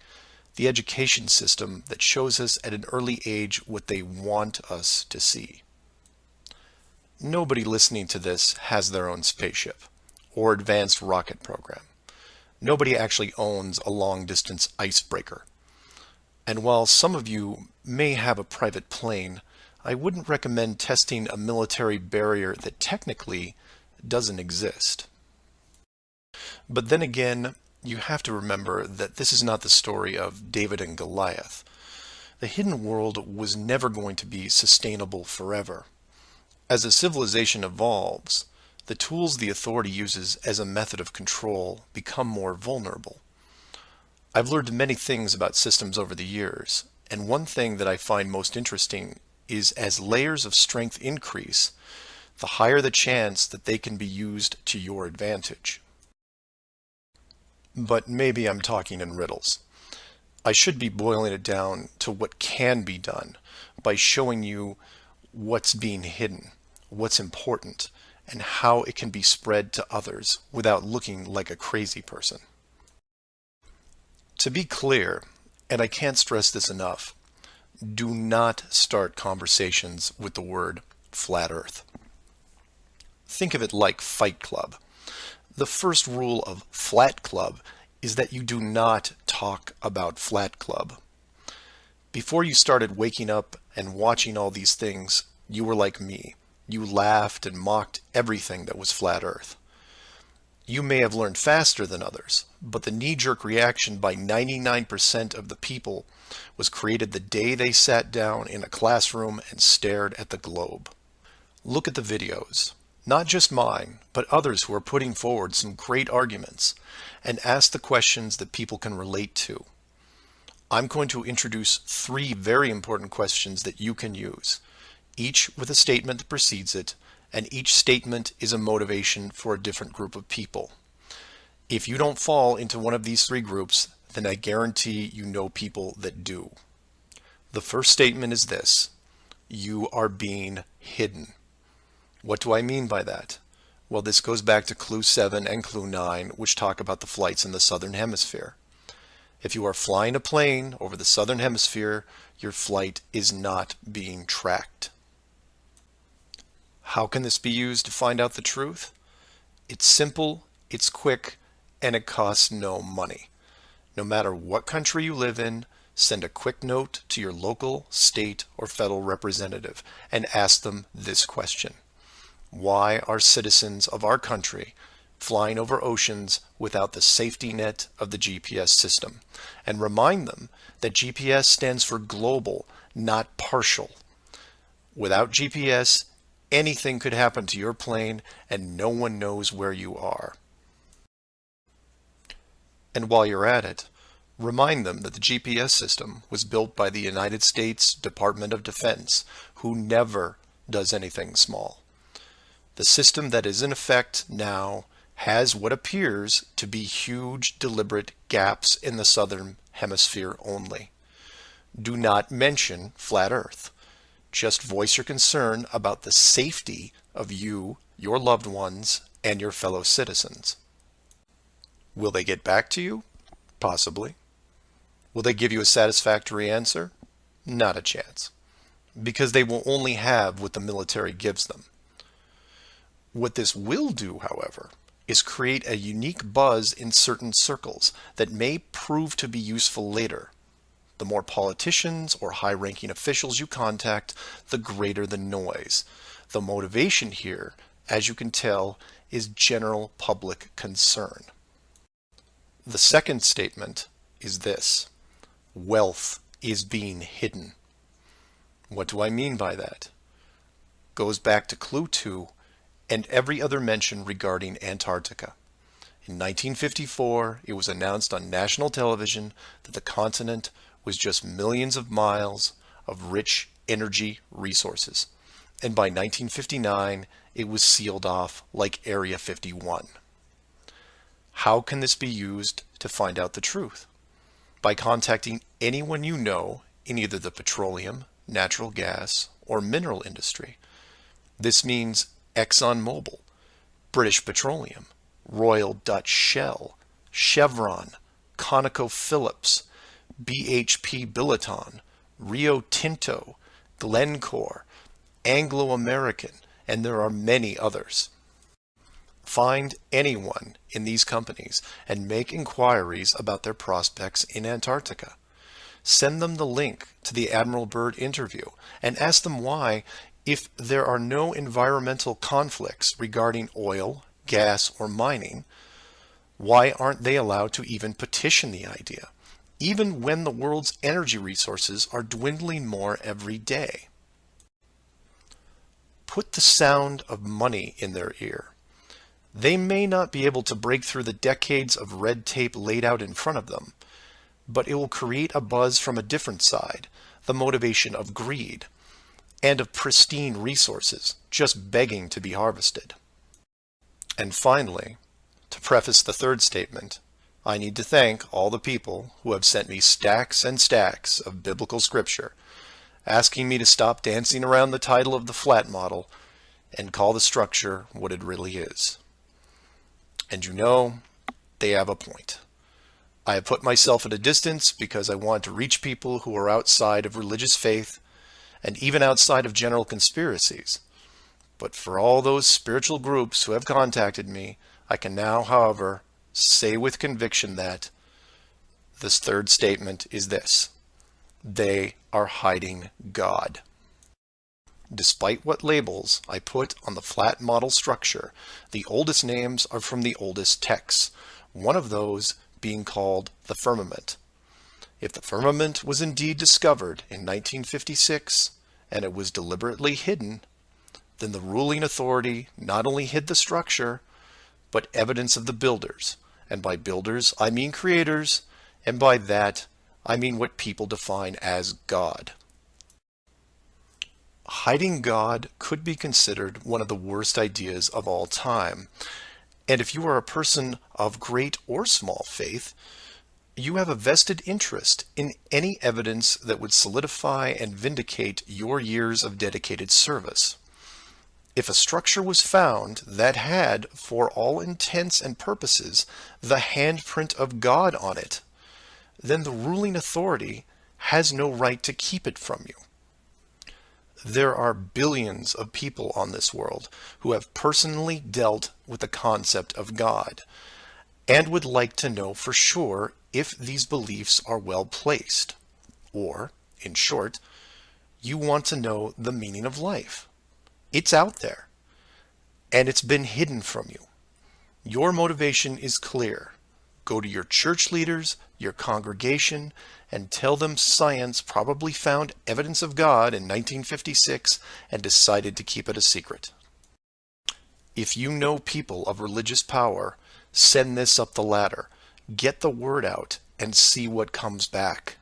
the education system that shows us at an early age what they want us to see. Nobody listening to this has their own spaceship or advanced rocket program. Nobody actually owns a long-distance icebreaker. And while some of you may have a private plane, I wouldn't recommend testing a military barrier that technically doesn't exist. But then again, you have to remember that this is not the story of David and Goliath. The hidden world was never going to be sustainable forever. As a civilization evolves, the tools the authority uses as a method of control become more vulnerable. I've learned many things about systems over the years, and one thing that I find most interesting is as layers of strength increase, the higher the chance that they can be used to your advantage. But maybe I'm talking in riddles. I should be boiling it down to what can be done by showing you what's being hidden, what's important, and how it can be spread to others without looking like a crazy person. To be clear, and I can't stress this enough, do not start conversations with the word flat earth. Think of it like Fight Club. The first rule of Flat Club is that you do not talk about Flat Club. Before you started waking up and watching all these things, you were like me. You laughed and mocked everything that was flat earth. You may have learned faster than others, but the knee-jerk reaction by 99% of the people was created the day they sat down in a classroom and stared at the globe. Look at the videos, not just mine, but others who are putting forward some great arguments, and ask the questions that people can relate to. I'm going to introduce 3 very important questions that you can use, each with a statement that precedes it, and each statement is a motivation for a different group of people. If you don't fall into one of these 3 groups, then I guarantee you know people that do. The first statement is this: you are being hidden. What do I mean by that? Well, this goes back to Clue 7 and Clue 9, which talk about the flights in the Southern Hemisphere. If you are flying a plane over the Southern Hemisphere, your flight is not being tracked. How can this be used to find out the truth? It's simple, it's quick, and it costs no money. No matter what country you live in, send a quick note to your local, state, or federal representative and ask them this question: why are citizens of our country flying over oceans without the safety net of the GPS system? And remind them that GPS stands for global, not partial. Without GPS, anything could happen to your plane and no one knows where you are. And while you're at it, remind them that the GPS system was built by the United States Department of Defense, who never does anything small. The system that is in effect now has what appears to be huge, deliberate gaps in the Southern Hemisphere only. Do not mention flat Earth. Just voice your concern about the safety of you, your loved ones, and your fellow citizens. Will they get back to you? Possibly. Will they give you a satisfactory answer? Not a chance, because they will only have what the military gives them. What this will do, however, is create a unique buzz in certain circles that may prove to be useful later. The more politicians or high-ranking officials you contact, the greater the noise. The motivation here, as you can tell, is general public concern. The second statement is this: wealth is being hidden. What do I mean by that? Goes back to Clue 2 and every other mention regarding Antarctica. In 1954, it was announced on national television that the continent was just millions of miles of rich energy resources. And by 1959, it was sealed off like Area 51. How can this be used to find out the truth? By contacting anyone you know in either the petroleum, natural gas, or mineral industry. This means ExxonMobil, British Petroleum, Royal Dutch Shell, Chevron, ConocoPhillips, BHP Billiton, Rio Tinto, Glencore, Anglo-American, and there are many others. Find anyone in these companies and make inquiries about their prospects in Antarctica. Send them the link to the Admiral Byrd interview and ask them why, if there are no environmental conflicts regarding oil, gas, or mining, why aren't they allowed to even petition the idea, even when the world's energy resources are dwindling more every day? Put the sound of money in their ear. They may not be able to break through the decades of red tape laid out in front of them, but it will create a buzz from a different side, the motivation of greed, and of pristine resources just begging to be harvested. And finally, to preface the third statement, I need to thank all the people who have sent me stacks and stacks of biblical scripture, asking me to stop dancing around the title of the flat model and call the structure what it really is. And you know, they have a point. I have put myself at a distance because I want to reach people who are outside of religious faith and even outside of general conspiracies. But for all those spiritual groups who have contacted me, I can now, however, say with conviction that this third statement is this: they are hiding God. Despite what labels I put on the flat model structure, the oldest names are from the oldest texts, one of those being called the firmament. If the firmament was indeed discovered in 1956 and it was deliberately hidden, then the ruling authority not only hid the structure, but evidence of the builders. And by builders, I mean creators, and by that, I mean what people define as God. Hiding God could be considered one of the worst ideas of all time. And if you are a person of great or small faith, you have a vested interest in any evidence that would solidify and vindicate your years of dedicated service. If a structure was found that had, for all intents and purposes, the handprint of God on it, then the ruling authority has no right to keep it from you. There are billions of people on this world who have personally dealt with the concept of God and would like to know for sure if these beliefs are well placed. Or, in short, you want to know the meaning of life. It's out there, and it's been hidden from you. Your motivation is clear. Go to your church leaders, your congregation, and tell them science probably found evidence of God in 1956 and decided to keep it a secret. If you know people of religious power, send this up the ladder. Get the word out and see what comes back.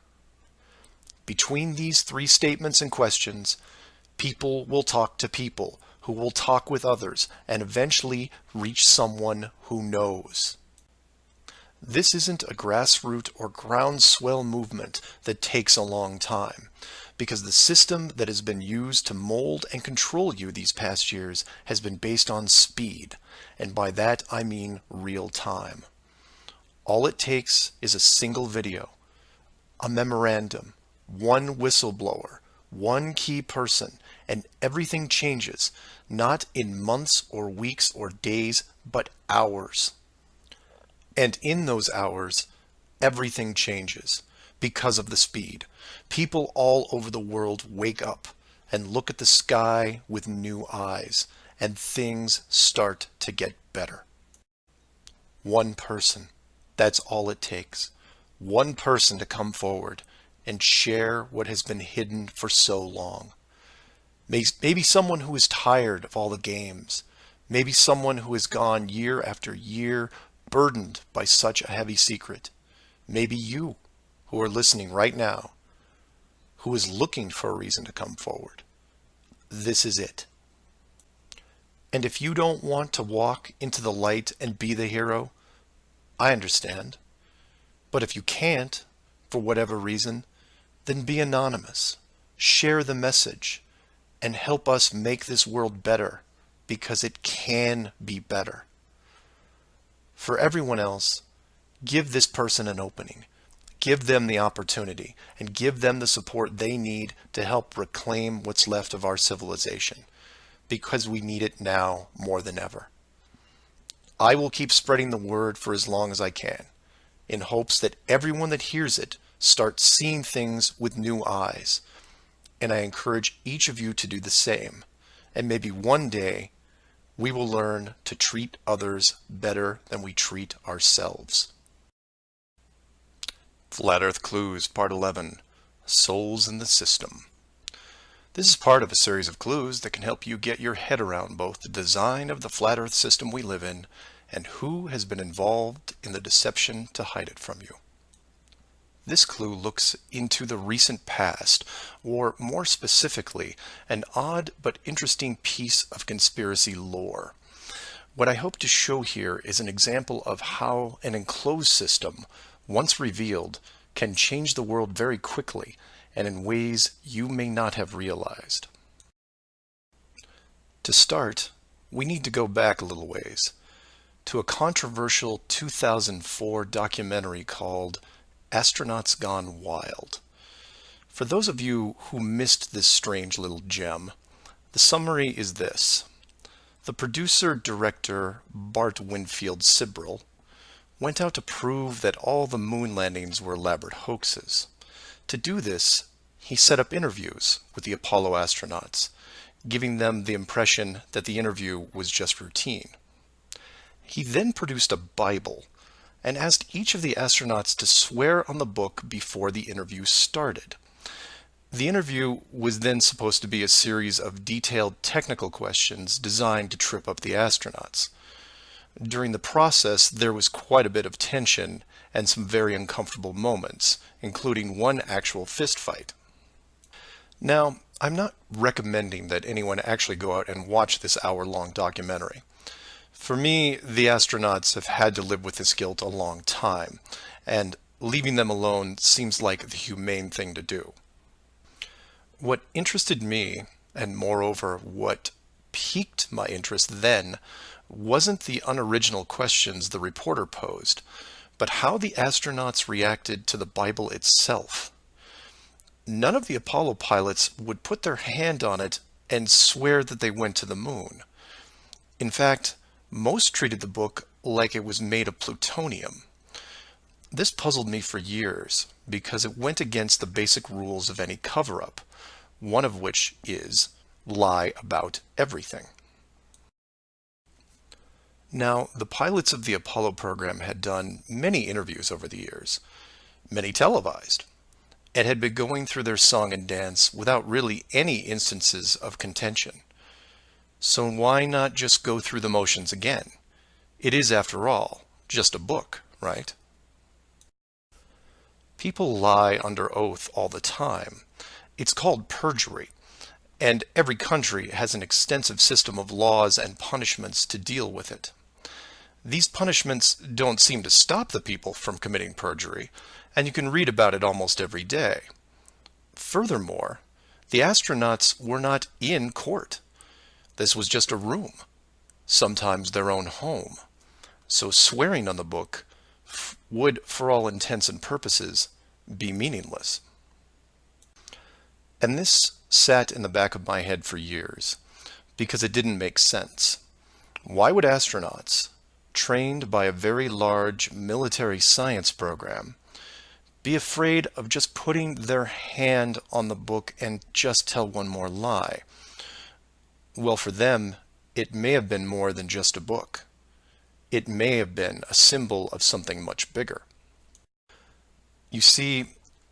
Between these three statements and questions, people will talk to people who will talk with others and eventually reach someone who knows. This isn't a grassroots or groundswell movement that takes a long time, because the system that has been used to mold and control you these past years has been based on speed, and by that I mean real time. All it takes is a single video, a memorandum, one whistleblower, one key person, and everything changes, not in months or weeks or days, but hours. And in those hours, everything changes because of the speed. People all over the world wake up and look at the sky with new eyes, and things start to get better. One person, that's all it takes. One person to come forward and share what has been hidden for so long. Maybe someone who is tired of all the games. Maybe someone who has gone year after year burdened by such a heavy secret. Maybe you, who are listening right now, who is looking for a reason to come forward. This is it. And if you don't want to walk into the light and be the hero, I understand. But if you can't, for whatever reason, then be anonymous. Share the message. and help us make this world better, because it can be better. For everyone else, give this person an opening. Give them the opportunity and give them the support they need to help reclaim what's left of our civilization, because we need it now more than ever. I will keep spreading the word for as long as I can, in hopes that everyone that hears it starts seeing things with new eyes. And I encourage each of you to do the same. And maybe one day we will learn to treat others better than we treat ourselves. Flat Earth Clues, Part 11, Souls in the System. This is part of a series of clues that can help you get your head around both the design of the flat Earth system we live in and who has been involved in the deception to hide it from you. This clue looks into the recent past, or more specifically, an odd but interesting piece of conspiracy lore. What I hope to show here is an example of how an enclosed system, once revealed, can change the world very quickly and in ways you may not have realized. To start, we need to go back a little ways to a controversial 2004 documentary called Astronauts Gone Wild. For those of you who missed this strange little gem, the summary is this. The producer-director Bart Winfield Sibrel went out to prove that all the moon landings were elaborate hoaxes. To do this, he set up interviews with the Apollo astronauts, giving them the impression that the interview was just routine. He then produced a Bible and asked each of the astronauts to swear on the book before the interview started. The interview was then supposed to be a series of detailed technical questions designed to trip up the astronauts. During the process, there was quite a bit of tension and some very uncomfortable moments, including one actual fist fight. Now, I'm not recommending that anyone actually go out and watch this hour-long documentary. For me, the astronauts have had to live with this guilt a long time, and leaving them alone seems like the humane thing to do. What interested me, and moreover what piqued my interest then, wasn't the unoriginal questions the reporter posed, but how the astronauts reacted to the Bible itself. None of the Apollo pilots would put their hand on it and swear that they went to the moon. In fact, most treated the book like it was made of plutonium. This puzzled me for years because it went against the basic rules of any cover-up, one of which is lie about everything. Now, the pilots of the Apollo program had done many interviews over the years, many televised, and had been going through their song and dance without really any instances of contention. So why not just go through the motions again? It is, after all, just a book, right? People lie under oath all the time. It's called perjury, and every country has an extensive system of laws and punishments to deal with it. These punishments don't seem to stop the people from committing perjury, and you can read about it almost every day. Furthermore, the astronauts were not in court. This was just a room, sometimes their own home. So swearing on the book would, for all intents and purposes, be meaningless. And this sat in the back of my head for years, because it didn't make sense. Why would astronauts, trained by a very large military science program, be afraid of just putting their hand on the book and just tell one more lie? Well, for them, it may have been more than just a book. It may have been a symbol of something much bigger. You see,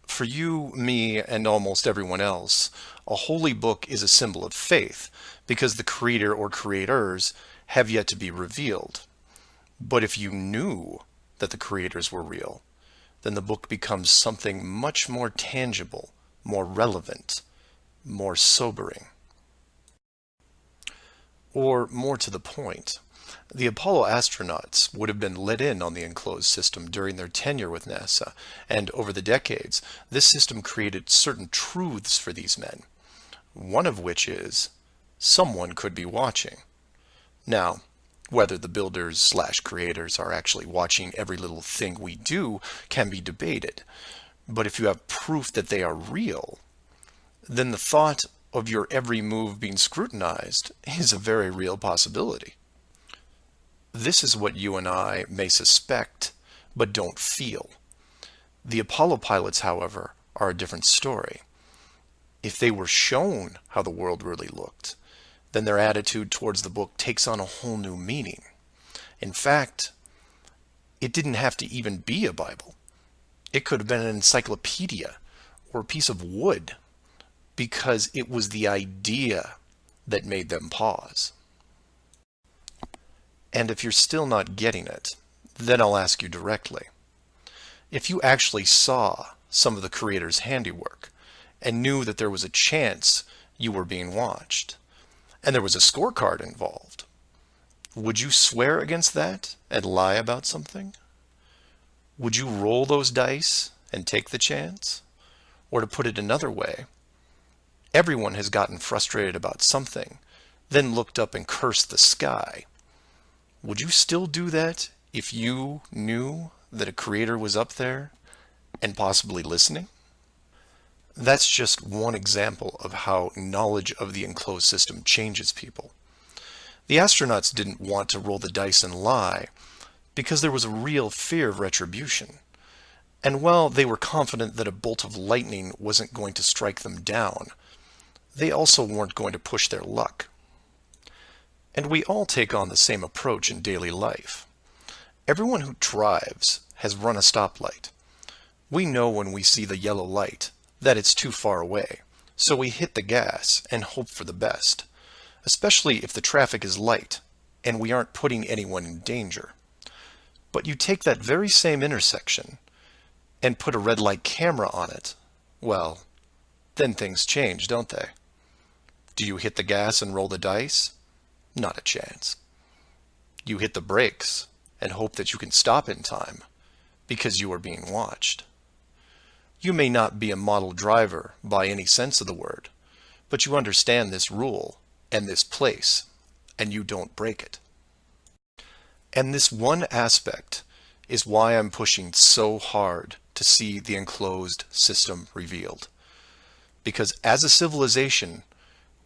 for you, me, and almost everyone else, a holy book is a symbol of faith, because the creator or creators have yet to be revealed. But if you knew that the creators were real, then the book becomes something much more tangible, more relevant, more sobering. Or more to the point, the Apollo astronauts would have been let in on the enclosed system during their tenure with NASA, and over the decades, this system created certain truths for these men. one of which is someone could be watching. Now, whether the builders/creators are actually watching every little thing we do can be debated, but if you have proof that they are real, then the thought of your every move being scrutinized is a very real possibility. This is what you and I may suspect, but don't feel. The Apollo pilots, however, are a different story. If they were shown how the world really looked, then their attitude towards the book takes on a whole new meaning. In fact, it didn't have to even be a Bible. It could have been an encyclopedia or a piece of wood, because it was the idea that made them pause. And if you're still not getting it, then I'll ask you directly. If you actually saw some of the creators' handiwork and knew that there was a chance you were being watched, and there was a scorecard involved, would you swear against that and lie about something? Would you roll those dice and take the chance? Or to put it another way, everyone has gotten frustrated about something, then looked up and cursed the sky. Would you still do that if you knew that a creator was up there and possibly listening? That's just one example of how knowledge of the enclosed system changes people. The astronauts didn't want to roll the dice and lie because there was a real fear of retribution. And while they were confident that a bolt of lightning wasn't going to strike them down, they also weren't going to push their luck. And we all take on the same approach in daily life. Everyone who drives has run a stoplight. We know when we see the yellow light that it's too far away, so we hit the gas and hope for the best, especially if the traffic is light and we aren't putting anyone in danger. But you take that very same intersection and put a red light camera on it, well, then things change, don't they? Do you hit the gas and roll the dice? Not a chance. You hit the brakes and hope that you can stop in time because you are being watched. You may not be a model driver by any sense of the word, but you understand this rule and this place, and you don't break it. And this one aspect is why I'm pushing so hard to see the enclosed system revealed. Because as a civilization,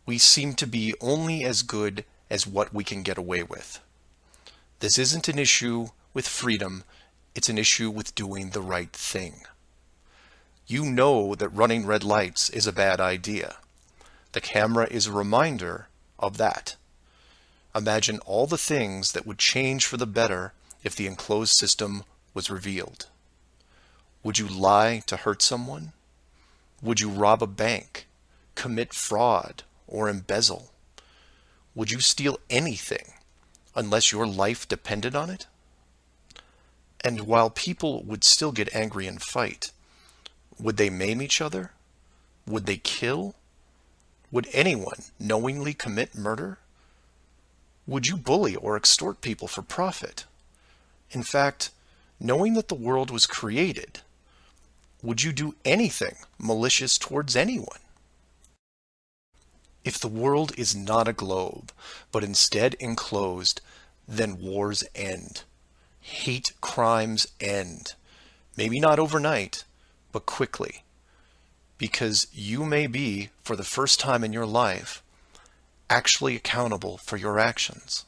we seem to be only as good as what we can get away with. This isn't an issue with freedom, it's an issue with doing the right thing. You know that running red lights is a bad idea. The camera is a reminder of that. Imagine all the things that would change for the better if the enclosed system was revealed. Would you lie to hurt someone? Would you rob a bank, commit fraud, or embezzle? Would you steal anything unless your life depended on it? And while people would still get angry and fight, would they maim each other? Would they kill? Would anyone knowingly commit murder? Would you bully or extort people for profit? In fact, knowing that the world was created, would you do anything malicious towards anyone? If the world is not a globe, but instead enclosed, then wars end. Hate crimes end. Maybe not overnight, but quickly. Because you may be, for the first time in your life, actually accountable for your actions.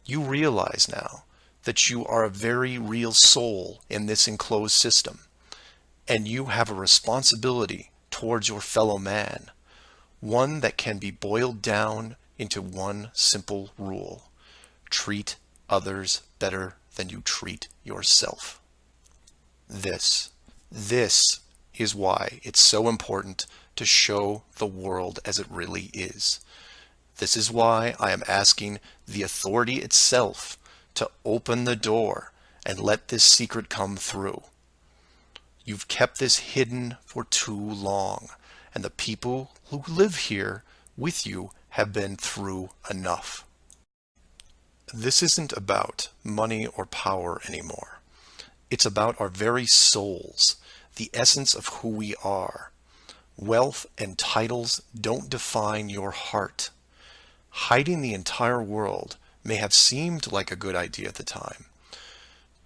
You realize now that you are a very real soul in this enclosed system, and you have a responsibility towards your fellow man, one that can be boiled down into one simple rule: treat others better than you treat yourself. This is why it's so important to show the world as it really is. This is why I am asking the authority itself to open the door and let this secret come through. You've kept this hidden for too long, and the people who live here with you have been through enough. This isn't about money or power anymore. It's about our very souls, the essence of who we are. Wealth and titles don't define your heart. Hiding the entire world may have seemed like a good idea at the time,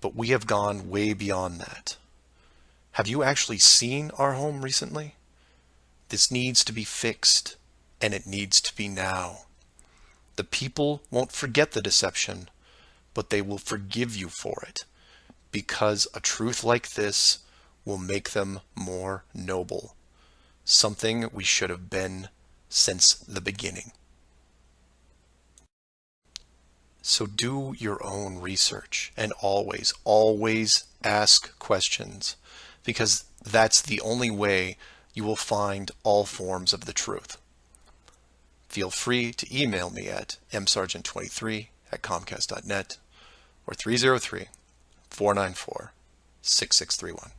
but we have gone way beyond that. Have you actually seen our home recently? This needs to be fixed, and it needs to be now. The people won't forget the deception, but they will forgive you for it, because a truth like this will make them more noble, something we should have been since the beginning. So do your own research, and always, always ask questions, because that's the only way you will find all forms of the truth. Feel free to email me at msargent23@comcast.net or 303-494-6631.